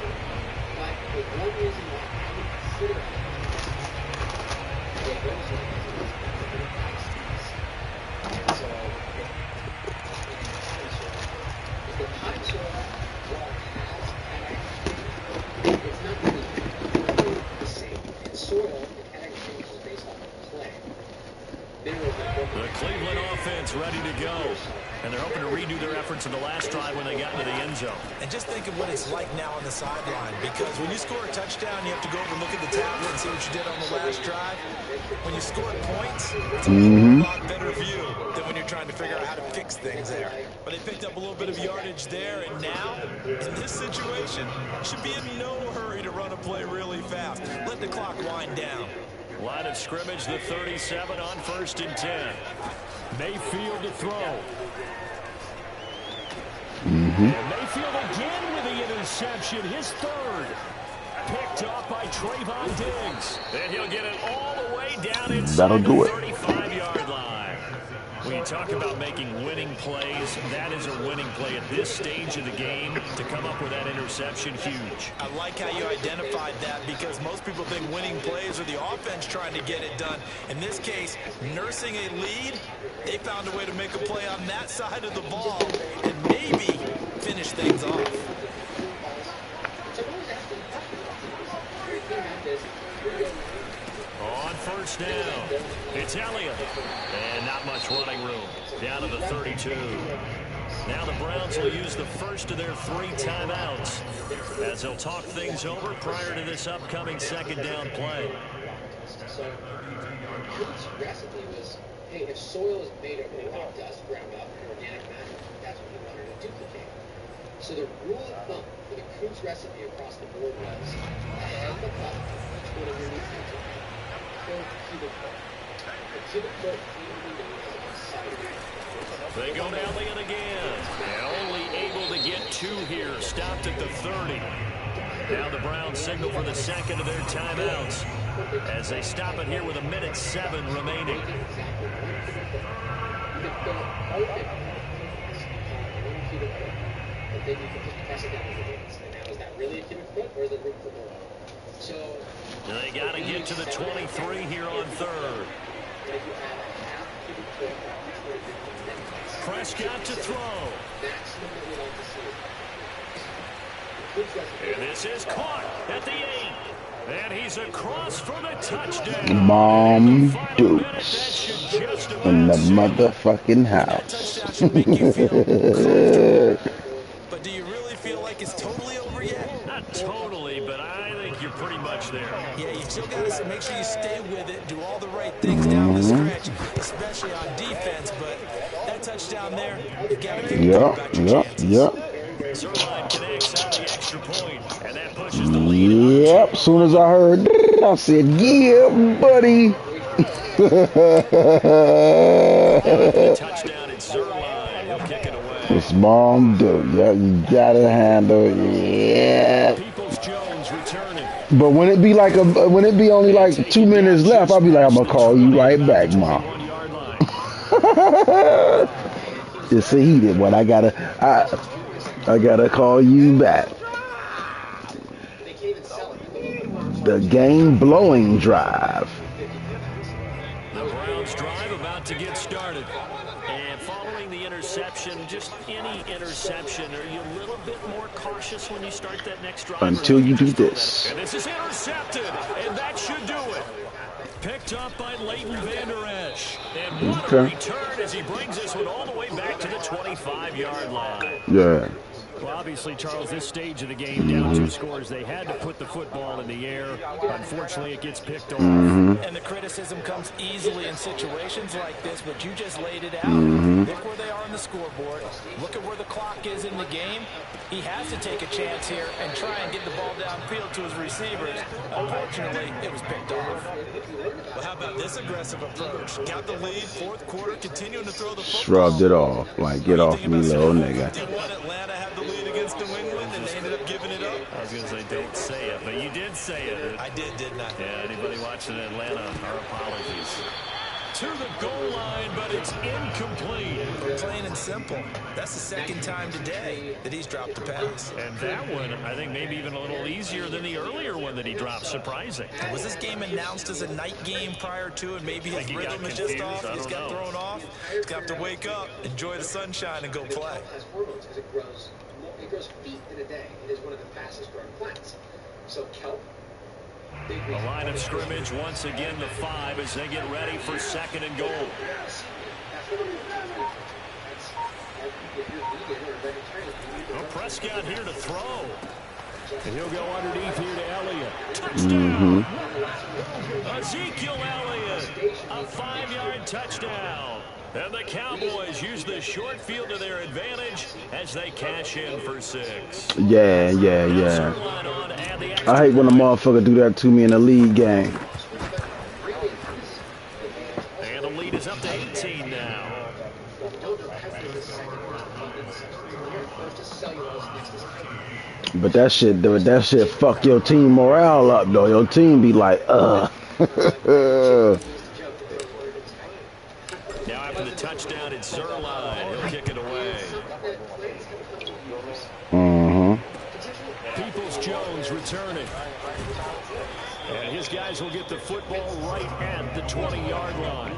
The Cleveland offense ready to go. And they're hoping to redo their efforts in the last drive when they got into the end zone. And just think of what it's like now on the sideline. Because when you score a touchdown, you have to go over and look at the tablet and see what you did on the last drive. When you score points, it's a lot better view than when you're trying to figure out how to fix things there. But they picked up a little bit of yardage there. And now, in this situation, should be in no hurry to run a play really fast. Let the clock wind down. Line of scrimmage, the 37 on 1st and 10. Mayfield to throw. And Mayfield again with the interception, his 3rd. Picked off by Trayvon Diggs. And he'll get it all the way down inside the 35-yard line. When you talk about making winning plays, that is a winning play at this stage of the game. To come up with that interception, huge. I like how you identified that because most people think winning plays are the offense trying to get it done. In this case, nursing a lead, they found a way to make a play on that side of the ball and maybe finish things off. On 1st down, it's Elliott. And not much running room. Down to the 32. Now the Browns will use the first of their 3 timeouts as they'll talk things over prior to this upcoming 2nd down play. So, recipe was, hey, if soil is made of dust, ground up, and organic matter, that's what you wanted to duplicate. So the rule of thumb for the Coots recipe across the board was head the puck, put underneath the tip, full cubic foot. The cubic foot came to be known as outside of the They go down Elliott again. And only able to get 2 here. Stopped at the 30. Now the Browns signal for the second of their timeouts as they stop it here with 1:07 remaining. Then you can just press it down with the hands. And now, is that really a cubic foot, or is there room for more? So they got to get to the 23 here on third. if you have a half cubic foot for each one, Prescott to throw. that's the thing we like to see. And this is caught at the 8. And he's across for the touchdown. Mom Dukes in the motherfucking house. But do you really feel like it's totally over yet? Not totally, but I think you're pretty much there. Yeah, you still got to make sure you stay with it, do all the right things down the stretch, especially on defense. But that touchdown there, you got to feel good about your chances. Zerline connects on the extra point, and that pushes the lead. Yep, soon as I heard, I said, yeah, buddy. Touchdown at Zerline. He'll kick it away. It's Mom Duke. Yeah, you gotta handle it. Yeah. Peoples-Jones returning. But when it be like when it be only like 2 minutes left, I'll be like, I'm gonna call you right back, Mom. It's a heated one. I gotta call you back. The game blowing drive. The Browns drive about to get started. And following the interception, just any interception, are you a little bit more cautious when you start that next drive? Until you do this. And this is intercepted, and that should do it. Picked up by Leighton Vander Esch. And what a return as he brings this one all the way back to the 25-yard line. Yeah. Well, obviously, Charles, this stage of the game, down 2 scores, they had to put the football in the air. Unfortunately, it gets picked off. And the criticism comes easily in situations like this, but you just laid it out. Look where they are on the scoreboard. Look at where the clock is in the game. He has to take a chance here and try and get the ball downfield to his receivers. Unfortunately, it was picked off. Well, how about this aggressive approach? Got the lead, 4th quarter, continuing to throw the football. Shrugged it off. Like, get off me, little nigga. Did Atlanta have the lead against New England, and they ended up giving it up? I was going to say, don't say it, but you did say it. I did, didn't I? Yeah, anybody watching Atlanta, our apologies. To the goal line, but it's incomplete. Plain and simple. That's the 2nd time today that he's dropped the pass. And that one, I think maybe even a little easier than the earlier one that he dropped. Surprising. Was this game announced as a night game prior to, and maybe his rhythm is just off? He's got thrown off. He's got to wake up, enjoy the sunshine, and go play. It grows feet in a day. It is one of the fastest growing plants. So kelp. The line of scrimmage once again the 5 as they get ready for 2nd and goal. Well, Prescott here to throw. And he'll go underneath here to Elliott. Touchdown! Ezekiel Elliott, a 5-yard touchdown. And the Cowboys use the short field to their advantage as they cash in for 6. Yeah. I hate when a motherfucker do that to me in a league game. And the lead is up to 18 now. But that shit fuck your team morale up, though. Your team be like, Now after the touchdown, it's Zerline. He'll kick it away. Peoples-Jones returning. And his guys will get the football right at the 20-yard line.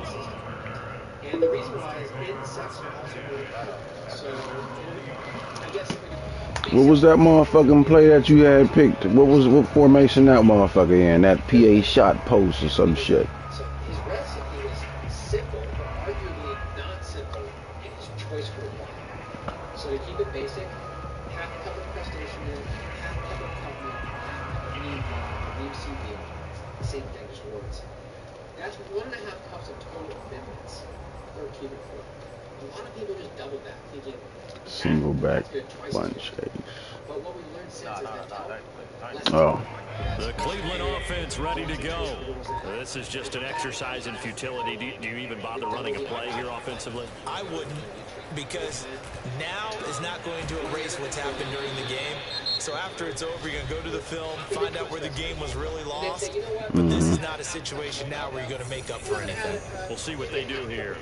And the reason why is insects are also really bad. So, I guess... what was that motherfucking play that you had picked? What formation that motherfucker in? That PA shot post or some shit. So his recipe is simple, but arguably not simple in his choice for one. So to keep it basic, half a cup of crustacean milk, half a cup of cup milk, half neem seed meal. Same thing, just words. That's 1.5 cups of total amendments per cubic foot. A lot of people just double that, thinking single back bunch. Oh. The Cleveland offense ready to go. This is just an exercise in futility. Do you even bother running a play here offensively? I wouldn't, because now is not going to erase what's happened during the game. So after it's over, you're going to go to the film, find out where the game was really lost. But this is not a situation now where you're going to make up for anything. We'll see what they do here.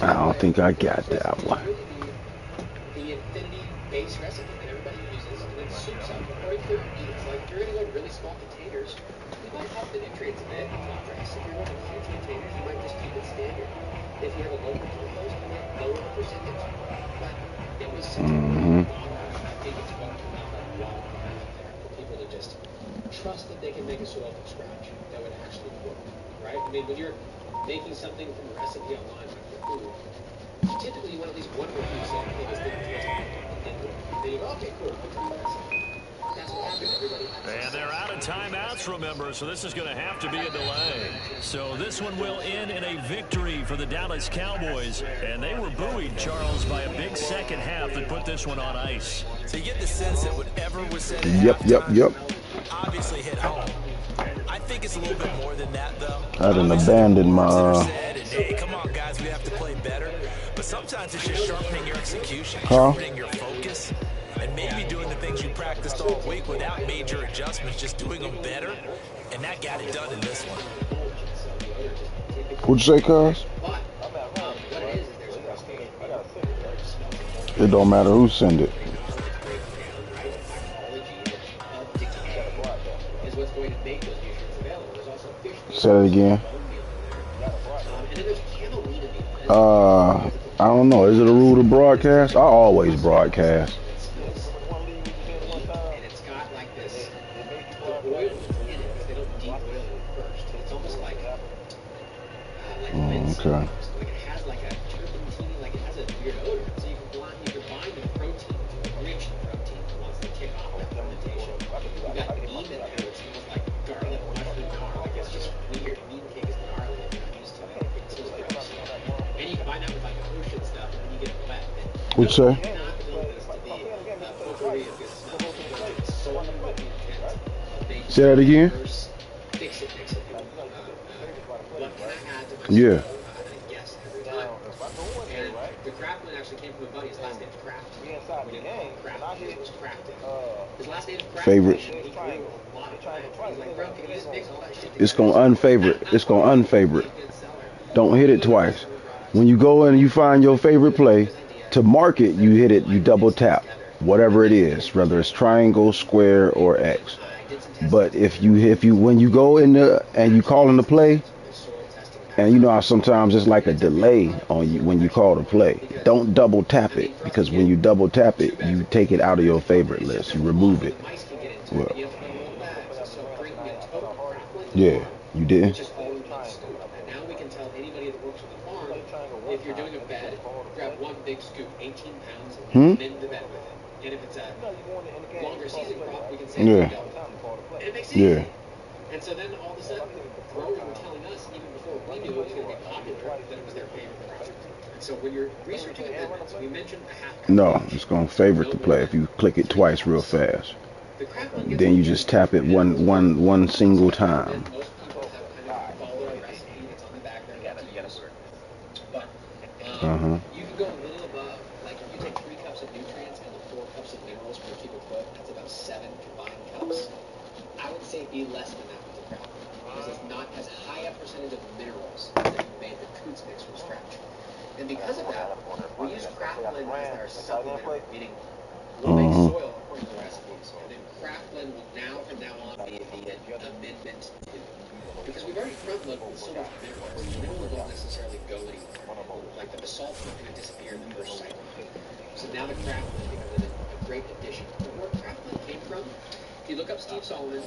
I don't think I got that one. The infinity base recipe that everybody uses, and then soups up before you could eat. It's like if you're going to go really small containers, you might up the nutrients a bit. If you're going huge containers, you might just keep it standard. If you have a local compost, you might lower the percentage. But it was such a big I think it's going to make a lot for people to just trust that they can make a soil from scratch that would actually work, right? I mean, when you're making something from a recipe online, like for food, typically you want at least one review saying, hey, this thing tastes good. Then you go, okay, cool, put it in the recipe. That's what happened. Everybody And they're out of timeouts, remember, so this is going to have to be a delay. So this one will end in a victory for the Dallas Cowboys. And they were buoyed, Charles, by a big second half that put this one on ice. So you get the sense that whatever was said at halftime obviously hit home. I think it's a little bit more than that, though. I didn't abandon my... Hey, come on, guys, we have to play better. But sometimes it's just sharpening your execution, sharpening your focus, and maybe doing the things you practiced all week without major adjustments, just doing them better. And that got it done in this one. What'd you say, cuz? It don't matter who send it. Say it again. I don't know. Is it a rule to broadcast? I always broadcast. Okay. What'd you say? Say that again? Yeah. The Kraft one actually came from a buddy. His last name's Kraft. We didn't call him Kraft. It was Kraft. His last name's Kraft. Favorite. It's gonna unfavorite. It's gonna unfavorite. Don't hit it twice. When you go and you find your favorite play, to mark it, you hit it, you double tap, whatever it is, whether it's triangle, square, or X. But when you go in and you call in the play, and you know how sometimes it's like a delay on you when you call the play, don't double tap it, because when you double tap it, you take it out of your favorite list, you remove it. Well, yeah, you did. If you're doing a bed, grab one big scoop, 18 pounds, and mend the bed with it. And if it's a longer season crop, we can say go. And it makes it easy. And so then all of a sudden, growers were telling us, even before we knew it was going to be popular, that it was their favorite crop. And so when you're researching amendments, we mentioned a half cup. No, it's going to favorite the play if you click it twice real fast. Then you just tap it one single time. You can go a little above, like if you take 3 cups of nutrients and 4 cups of minerals per cubic foot, that's about 7 combined cups. I would say be less than that with the Kraft, because it's not as high a percentage of minerals that you made the Coots mix from scratch. And because of that, we use Craftblend as our supplement, meaning we'll make soil according to the recipes, and then Craftblend will from now on be the amendment to. Because we've already front-loaded with so much minerals, the minerals don't necessarily go anywhere. Like the basalt's not going to disappear in the first cycle. So now the Craftblend becomes a great addition. But where Craftblend came from, if you look up Steve Solomon,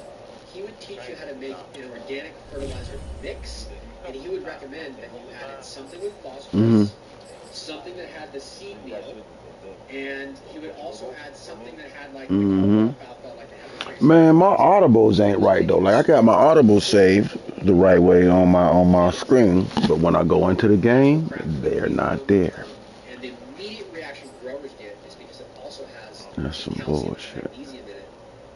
he would teach you how to make an organic fertilizer mix, and he would recommend that you added something with phosphorus, something that had the seed meal, and he would also add something that had like alfalfa, like man, my audibles ain't right though. Like I got my audibles saved the right way on my screen, but when I go into the game, they're not there. And the That's some calcium bullshit. and magnesium in it,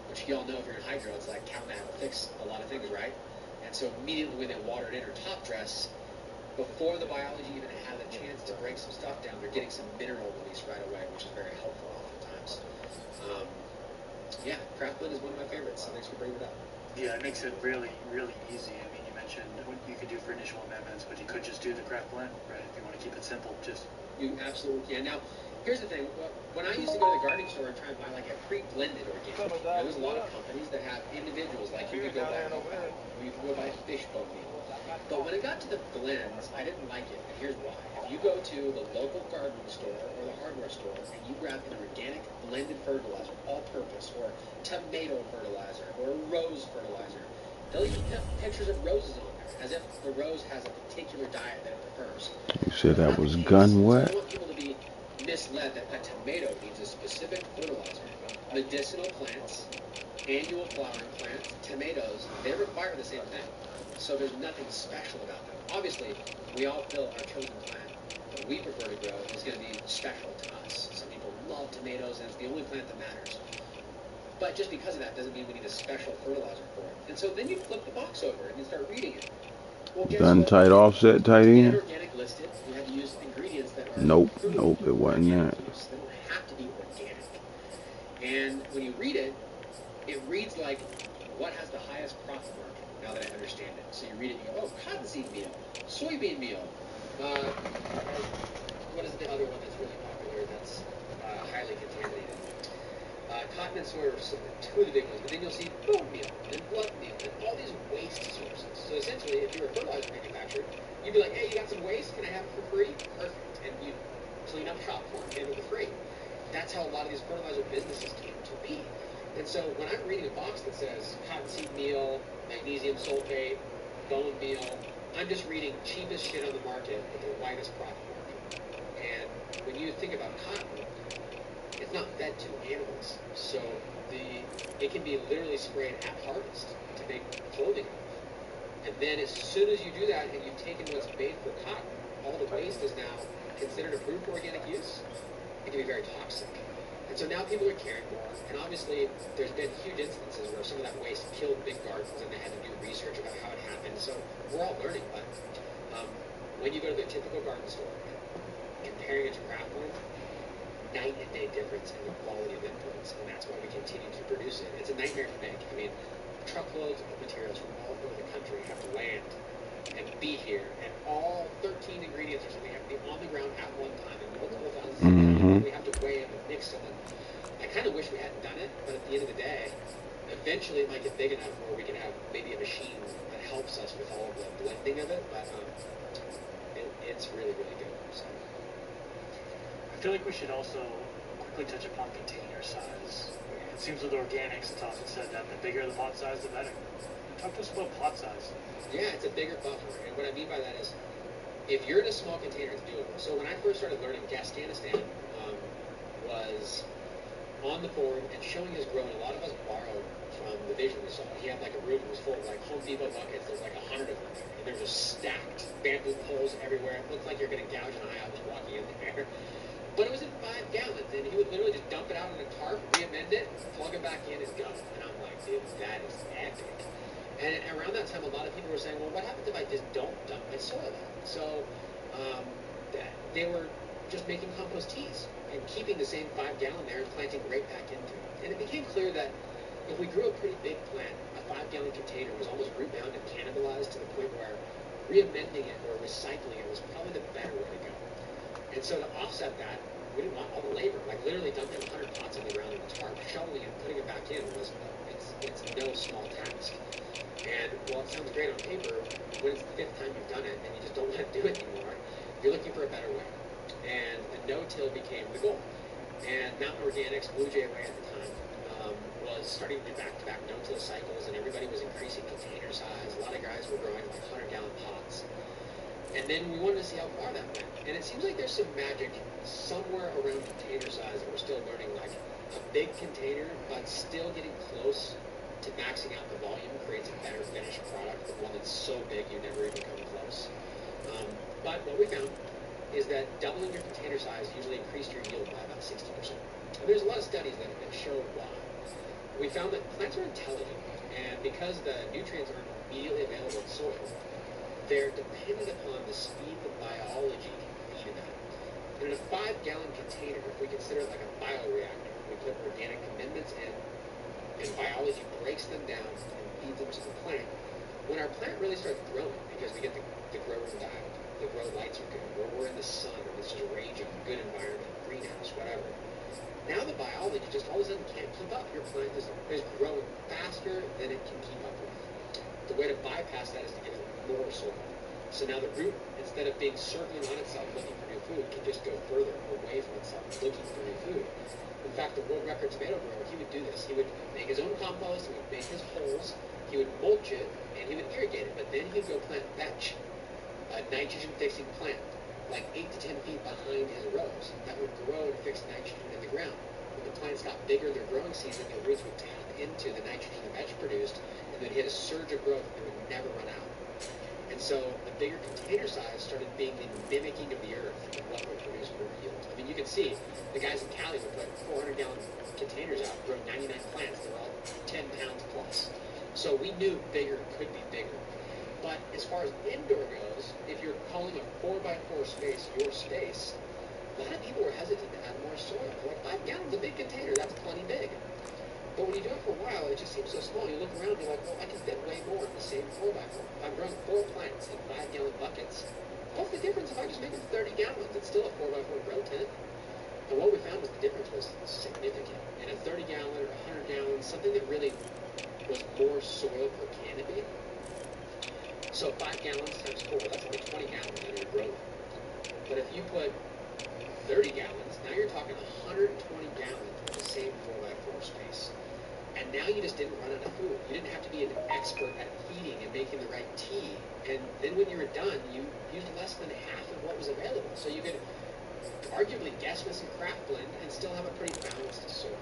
which you all know if you're in hydro, it's like cow will fix a lot of things, right? And so immediately when they water it in or top dress, before the biology even had a chance to break some stuff down, they're getting some mineral release right away, which is very helpful oftentimes. Yeah, craft blend is one of my favorites, so thanks for bringing it up. Yeah, it makes it really, really easy. I mean, you mentioned what you could do for initial amendments, but you could just do the craft blend, right? If you want to keep it simple, just... You absolutely can. Now, here's the thing. When I used to go to the gardening store and try and buy like a pre-blended organic, there's a lot of companies that have individuals, like you could go buy you can go buy fishbone meal. But when it got to the blends, I didn't like it, and here's why. If you go to the local gardening store or the hardware store and you grab an organic blended fertilizer, all-purpose, or tomato fertilizer, or rose fertilizer, they'll even put pictures of roses on there, as if the rose has a particular diet that it prefers. You said that was gun wet? So I don't want people to be misled that a tomato needs a specific fertilizer. Medicinal plants, annual flowering plants, tomatoes, they require the same thing. So there's nothing special about them. Obviously, we all feel our chosen plant that we prefer to grow is going to be special to us. Some people love tomatoes, and it's the only plant that matters. But just because of that doesn't mean we need a special fertilizer for it. And so then you flip the box over and you start reading it. Well, Gun tight, offset tight in? Organic listed, you have to use ingredients that are Nope, it wasn't that. They don't have to be organic. And when you read it, it reads like what has the highest profit margin, now that I understand it. So you read it and you go, oh, cottonseed meal, soybean meal. What is the other one that's really popular that's highly contaminated? Cotton and soy are two of the big ones, but then you'll see bone meal and blood meal and all these waste sources. So essentially, if you're a fertilizer manufacturer, you'd be like, hey, you got some waste? Can I have it for free? Perfect. And you clean up shop for it, give it for free. That's how a lot of these fertilizer businesses came to be. And so when I'm reading a box that says cottonseed meal, magnesium sulfate, bone meal, I'm just reading cheapest shit on the market with the widest profit margin. And when you think about cotton, it's not fed to animals, so it can be literally sprayed at harvest to make clothing. And then as soon as you do that and you've taken what's made for cotton, all the waste is now considered approved for organic use. It can be very toxic. And so now people are caring more, and obviously there's been huge instances where some of that waste killed big gardens and they had to do research about how it happened. So we're all learning, but when you go to the typical garden store, comparing it to craft blend, night and day difference in the quality of inputs, and that's why we continue to produce it. It's a nightmare to make. I mean, truckloads of materials from all over the country have to land and be here, and all 13 ingredients or something have to be on the ground at one time, and multiple thousands we have to weigh them and mix them. And I kind of wish we hadn't done it, but at the end of the day, eventually it might get big enough where we can have maybe a machine that helps us with all of the blending of it, but it's really, really good. So. I feel like we should also quickly touch upon container size. It seems with organics, it's often said that the bigger the pot size, the better. Talk to us about pot size. Yeah, it's a bigger buffer, and what I mean by that is, if you're in a small container, it's doable. So when I first started learning, Afghanistan was on the board and showing his growing. A lot of us borrowed from the vision we saw. He had like a room that was full of like Home Depot buckets. There's like 100 of them, and there's just stacked bamboo poles everywhere. It looked like you're going to gouge an eye out just walking in there. But it was in 5 gallons, and he would literally just dump it out in a tarp, re-amend it, plug it back in, and go. And I'm like, dude, that is epic. And around that time, a lot of people were saying, well, what happens if I just don't dump my soil out? So they were just making compost teas and keeping the same 5 gallon there and planting right back into it. And it became clear that if we grew a pretty big plant, a 5 gallon container was almost root bound and cannibalized to the point where re-amending it or recycling it was probably the better way to go. And so to offset that, we didn't want all the labor. Like literally dumping 100 pots on the ground in the tarp, shoveling and putting it back in it's no small task. And while it sounds great on paper, when it's the 5th time you've done it and you just don't want to do it anymore, you're looking for a better way. And the no-till became the goal. And Mountain Organics, Blue Jay Ray at the time, was starting to do back-to-back no-till cycles, and everybody was increasing container size. A lot of guys were growing like 100-gallon pots. And then we wanted to see how far that went. And it seems like there's some magic somewhere around container size that we're still learning, like a big container, but still getting close to maxing out the volume creates a better finished product than one that's so big you never even come close. But what we found is that doubling your container size usually increased your yield by about 60%. And there's a lot of studies that show why. We found that plants are intelligent, and because the nutrients aren't immediately available in soil, they're dependent upon the speed the biology can feed them. And in a 5-gallon container, if we consider it like a bioreactor, we put organic amendments in, and biology breaks them down and feeds them to the plant. When our plant really starts growing, because we get the grow room diet, the grow lights are good, or we're in the sun, or this is raging, good environment, greenhouse, whatever. Now the biology just all of a sudden can't keep up. Your plant is growing faster than it can keep up with. The way to bypass that is to give it more soil. So now the root, instead of being circling on itself looking for new food, can just go further away from itself looking for new food. In fact, the world record tomato grower, he would do this. He would make his own compost, he would make his holes, he would mulch it, and he would irrigate it. But then he'd go plant vetch, a nitrogen-fixing plant, like 8 to 10 feet behind his rows. That would grow and fix nitrogen in the ground. When the plants got bigger in their growing season, their roots would tap into the nitrogen the vetch produced, and they'd hit a surge of growth that would never run out. And so the bigger container size started being the mimicking of the earth and what would produce more yield. I mean, you can see the guys in Cali would put 400-gallon containers out, grow 99 plants. They're all 10 pounds plus. So we knew bigger could be bigger. But as far as indoor goes, if you're calling a 4x4 space your space, a lot of people were hesitant to add more soil. They're like, 5 gallons, a big container, that's plenty big. But when you do it for a while, it just seems so small. You look around, you're like, well, I can fit way more in the same 4x4. If I'm growing 4 plants in 5-gallon buckets, what's the difference if I just make it 30 gallons? It's still a 4x4 grow tent. And what we found was the difference was significant. In a 30-gallon or 100-gallon, something that really was more soil per canopy. So 5 gallons times 4, that's only 20 gallons in your growing. But if you put 30 gallons, now you're talking 120 gallons in the same 4x4 space. And now you just didn't run out of food. You didn't have to be an expert at feeding and making the right tea. And then when you were done, you used less than half of what was available. So you could arguably guess with some craft blend and still have a pretty balanced soil.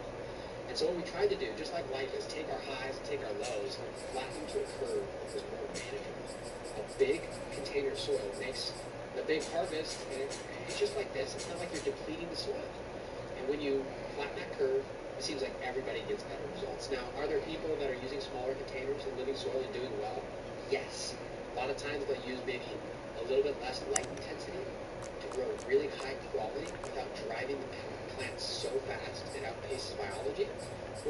And so what we tried to do, just like life, is take our highs and take our lows and flatten them to a curve that was more manageable. A big container soil makes a big harvest, and it's just like this. It's not like you're depleting the soil. And when you flatten that curve, it seems like everybody gets better results. Now, are there people that are using smaller containers and living soil and doing well? Yes. A lot of times they'll use maybe a little bit less light intensity to grow really high quality without driving the plants so fast it outpaces biology.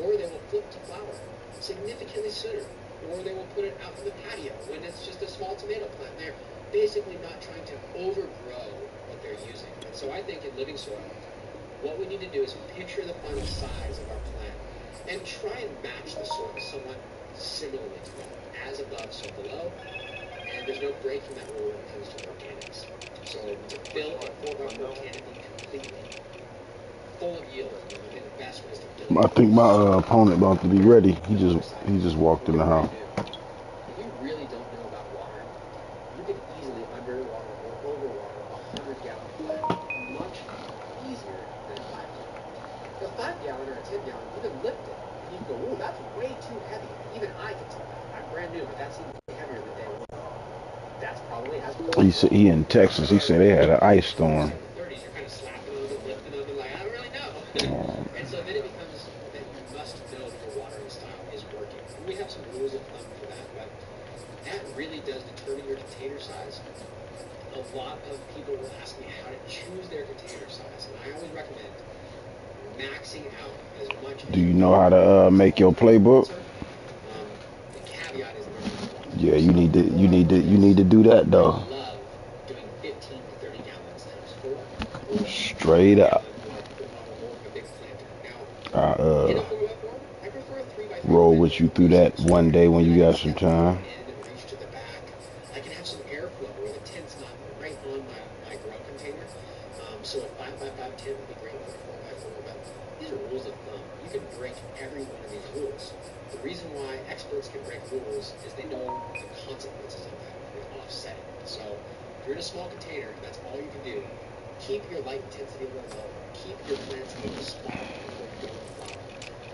Or they will flip to flower significantly sooner. Or they will put it out in the patio when it's just a small tomato plant. They're basically not trying to overgrow what they're using. And so I think in living soil, what we need to do is picture the final size of our plant and try and match the soil somewhat similarly to that. As above, so below. And there's no breaking that rule when it comes to organics. So to fill a 4x4 canopy completely, full of yield, I think the best way is to build. I think my opponent about to be ready. He just walked in the house. If you really don't know about watering, you can easily underwater or overwater a 100-gallon plant much easier than a 5-gallon. A 5-gallon or a 10-gallon, you can lift it. You can go, ooh, that's way too heavy. Even I can tell that. I'm brand new, but that seems heavier than day one. That's probably as close. He in Texas. He said they had an ice storm. 30s, you're kind of slapping them and lifting them and like, I don't really know. And so then it becomes that you must know that your watering style is working. And we have some rules of thumb for that, but that really does determine your container size. A lot of people will ask me how to choose their container size, and I always recommend maxing out as much. Do you know how to make your playbook? The caveat is yeah, you need to do that though. I love doing 15 to 30 gallons times 4. Straight up. Roll with you through that one day when you got some time. I can have some airflow where the tent's not right on my grow container. So a 5x5 tent would be great for a 4x4. But these are rules of thumb. You can break every one of these rules. The reason why experts can break rules is they know the consequences of that and offset it. So if you're in a small container, that's all you can do. Keep your light intensity a little lower. Keep your plants in the spot before you go to the flower.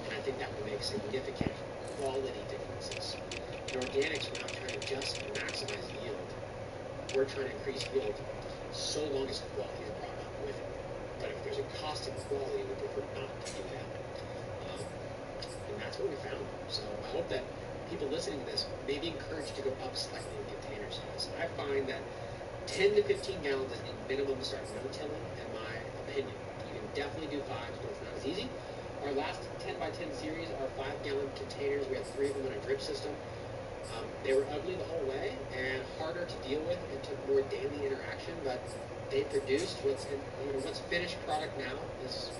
And I think that will make significant quality differences. In organics, we're not trying to just maximize yield. We're trying to increase yield so long as quality is brought up with it. But if there's a cost in quality, we prefer not to do that. And that's what we found. So I hope that people listening to this may be encouraged to go up slightly in container size. I find that 10 to 15 gallons is the minimum to start no-tilling, in my opinion. You can definitely do 5s, but it's not as easy. Our last 10 by 10 series are 5-gallon containers. We had 3 of them in a drip system. They were ugly the whole way and harder to deal with and took more daily interaction, but they produced what's finished product now is,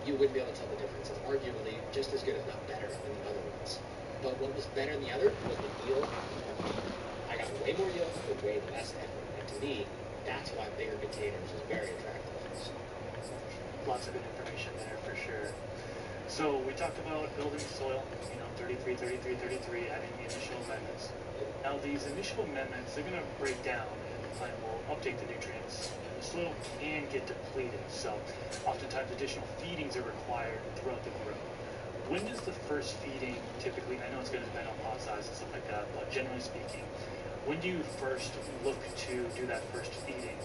you wouldn't be able to tell the difference. It's arguably just as good, if not better, than the other ones. But what was better than the other was the yield. I got way more yield for way less effort. And to me, that's why bigger containers is very attractive. So, lots of good information there for sure. So we talked about building soil, 33, 33, 33, adding the initial amendments. Now these initial amendments, they're going to break down and the plant will uptake the nutrients and the soil can get depleted. So oftentimes additional feedings are required throughout the growth. When does the first feeding typically, I know it's going to depend on pot size and stuff like that, but generally speaking, when do you first look to do that first feeding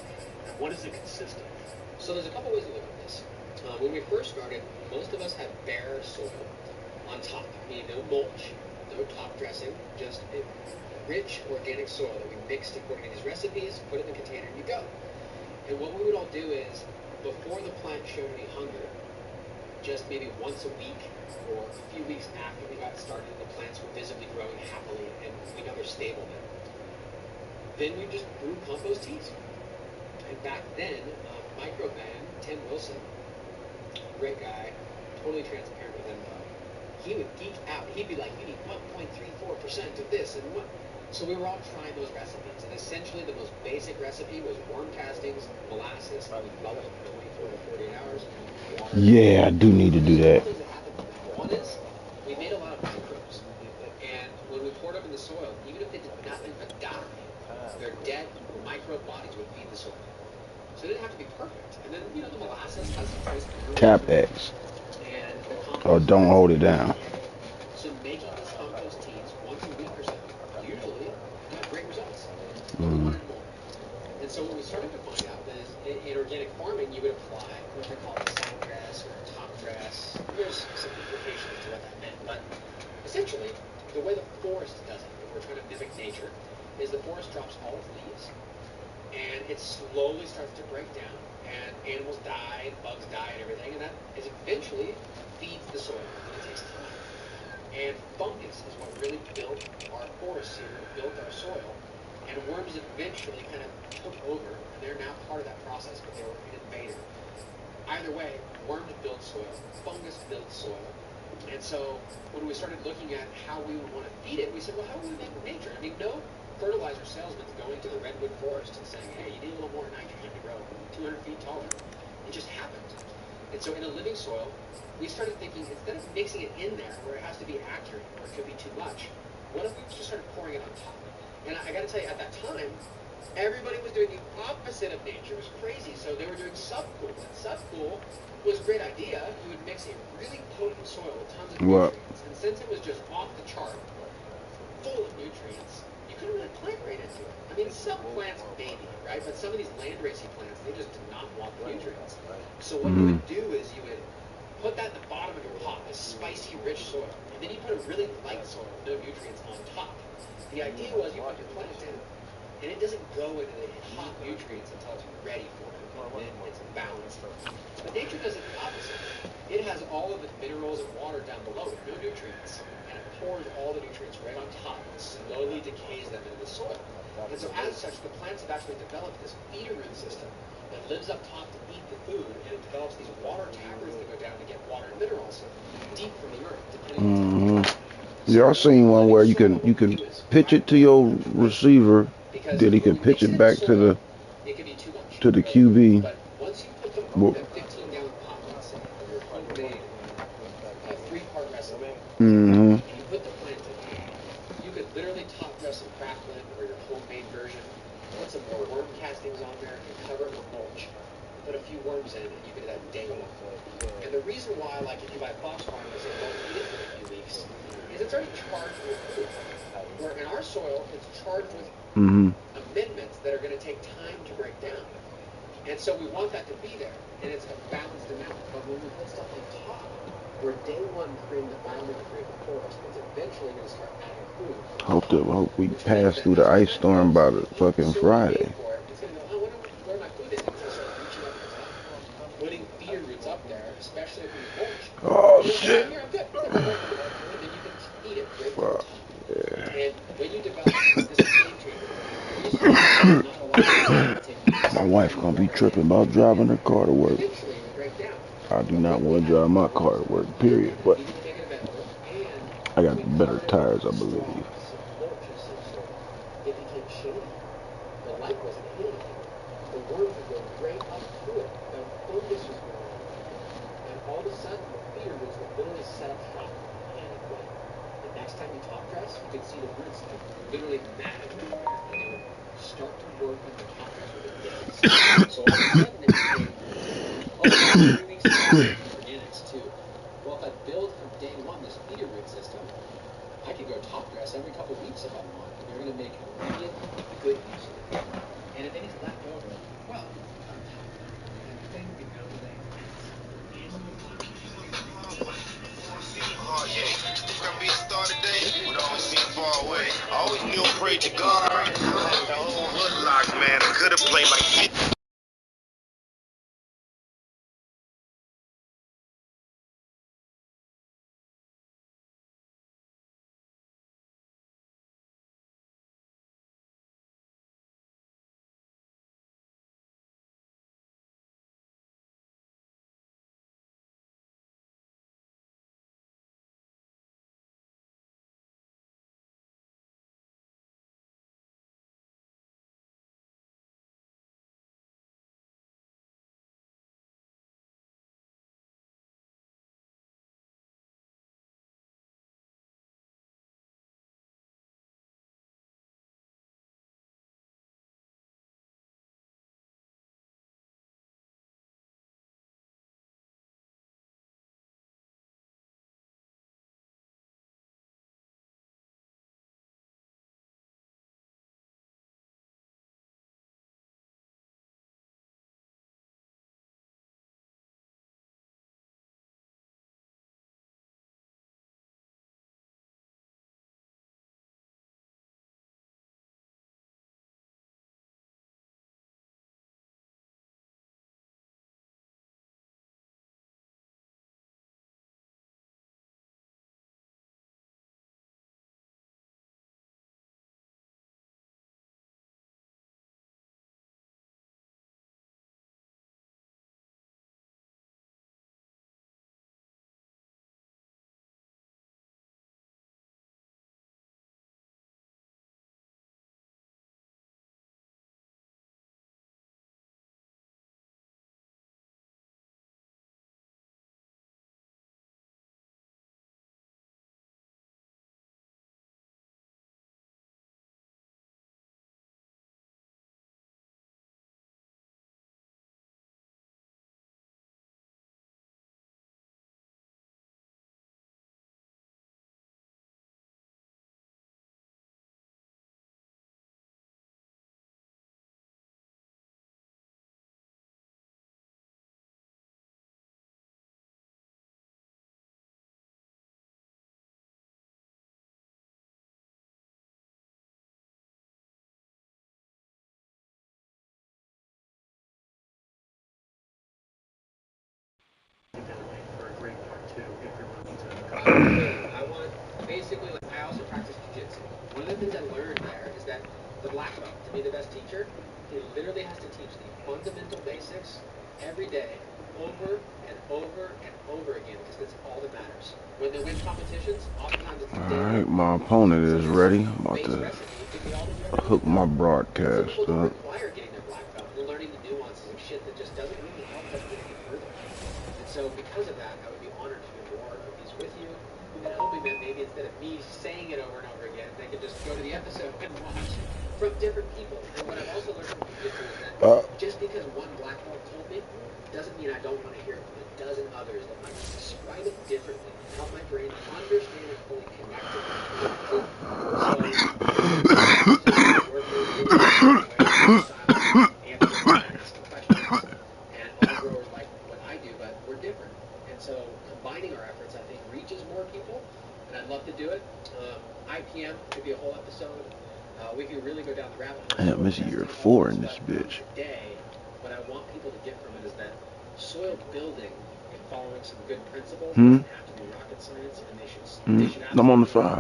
and what does it consist of? So there's a couple ways to look at this. When we first started, most of us had bare soil on top, meaning no mulch, no top dressing, just a rich organic soil that we mixed according to these recipes, put it in the container, and you go. And what we would all do is, before the plant showed any hunger, just maybe once a week or a few weeks after we got started, the plants were visibly growing happily and we know they're stable now. Then we just brew compost teas. And back then, Microban, Tim Wilson, great guy, totally transparent with him. He would geek out. He'd be like, you need 1.34% of this and what. So we were all trying those recipes, and essentially the most basic recipe was worm castings, molasses, we bubbled it for 24 to 48 hours. Water. Yeah, I do need to do that. Two things that happened. One is we made a lot of microbes, and when we poured them in the soil, even if they did nothing but die, their dead microbe bodies would feed the soil. So it didn't have to be perfect. And then, the molasses has some trace of Tap X. and the compost. Or don't hold it down. So making these compost teas once a week or so usually got great results. Mm. And so what we started to find out is in organic farming, you would apply what they call side dress or top dress. There's some implications to what that meant, but essentially, the way the forest does it, if we're trying to mimic nature, is the forest drops all its leaves, and it slowly starts to break down, and animals die, bugs die, and everything, and that is eventually feeds the soil. It takes time. And fungus is what really built our forests here, built our soil, and worms eventually kind of took over, and they're now part of that process, but they were an invader. Either way, worms build soil, fungus builds soil, and so when we started looking at how we would want to feed it, we said, well, how would we make it nature? I mean, no fertilizer salesman's going to the redwood forest and saying, hey, you need a little more nitrogen to grow 200 feet taller. It just happened. And so in a living soil, we started thinking, instead of mixing it in there where it has to be accurate or it could be too much, what if we just started pouring it on top? And I got to tell you, at that time, everybody was doing the opposite of nature. It was crazy. So they were doing subcool. And subcool was a great idea. You would mix a really potent soil with tons of nutrients. And since it was just off the chart, full of nutrients, you couldn't really plant right into it. I mean, some plants maybe, right? But some of these landracey plants, they just did not want the nutrients. So what you would do is you would put that at the bottom of your pot, this spicy, rich soil. And then you put a really light soil, no nutrients, on top. The idea was you put your plant in, and it doesn't go into the hot nutrients until it's ready for it. And then it's balanced. But nature does it the opposite. It has all of the minerals and water down below with no nutrients. And it pours all the nutrients right on top and slowly decays them into the soil. And so as such, the plants have actually developed this feeder root system that lives up top to eat the food, and it develops these water tappers that go down to get water and minerals deep from the earth, depending on Yeah, I've seen one where you can pitch it to your receiver, then he can pitch it back to the QB. But once you put them in that 15-gallon pot, let's say, or your homemade 3-part recipe, and you put the plant in there, you could literally top dress some crackling or your homemade version, put some more worm castings on there, and cover it with mulch. Put a few worms in, and you can do that day one. And the reason why, like if you buy Fox Farm, they say don't feed it for a few weeks, is it's already charged with food. Where in our soil, it's charged with amendments that are going to take time to break down. And so we want that to be there, and it's a balanced amount. But when we put stuff on top, we're day one creating the boundary to create the forest. It's eventually going to start adding food. Hope we pass through the ice storm by the fucking Friday. It's going to go, oh, where my food is. It's going to start reaching up to the top. Putting feeder roots up there, especially if we mulch. Oh shit. Here, I'm good. And then you can eat it right from the top. Yeah. And when you develop this is game changer. My wife gonna be tripping about driving her car to work. I do not want to drive my car to work, period. But I got better tires, I believe. It became shady. The light wasn't hitting it. The worms would go right up to it. The fungus was growing. And all of a sudden, the feeder roots would literally set up shop and it went. The next time you top dress, you could see the roots like literally magically. And they would start to work on the top dress with the days. So all of a sudden, it became, 3 weeks ago, organics too. Well, if I build from day one this feeder root system, I could go top dress every couple of weeks if I want. They're going to make immediate good use of it. And if anything's left over, well, I always knew and prayed to God. The whole hood locked, man. I could have played like I want, basically, like, I also practice jiu-jitsu. One of the things I learned there is that the black belt, to be the best teacher, he literally has to teach the fundamental basics every day, over and over and over again, because that's all that matters. When they win competitions, oftentimes it's Alright, my opponent is ready. I'm about to hook my broadcast up. require getting their black belt. They're learning the nuances of shit that just doesn't really help them get any further. And so because of that, I would be honored to do more of these with you, and hoping that maybe instead of me saying it over and over again, they could just go to the episode and watch from different people. And what I've also learned from jiu-jitsu is that just because one black belt told me, doesn't mean I don't want to hear it from a dozen others that might describe it differently, help my brain understand it fully, connect it with the So combining our efforts, I think, reaches more people, and I'd love to do it. IPM could be a whole episode. We could really go down the rabbit hole. Damn, this is year 4 in this bitch. Today, what I want people to get from it is that soil building and following some good principles doesn't have to be rocket science, and they should I'm on the 5.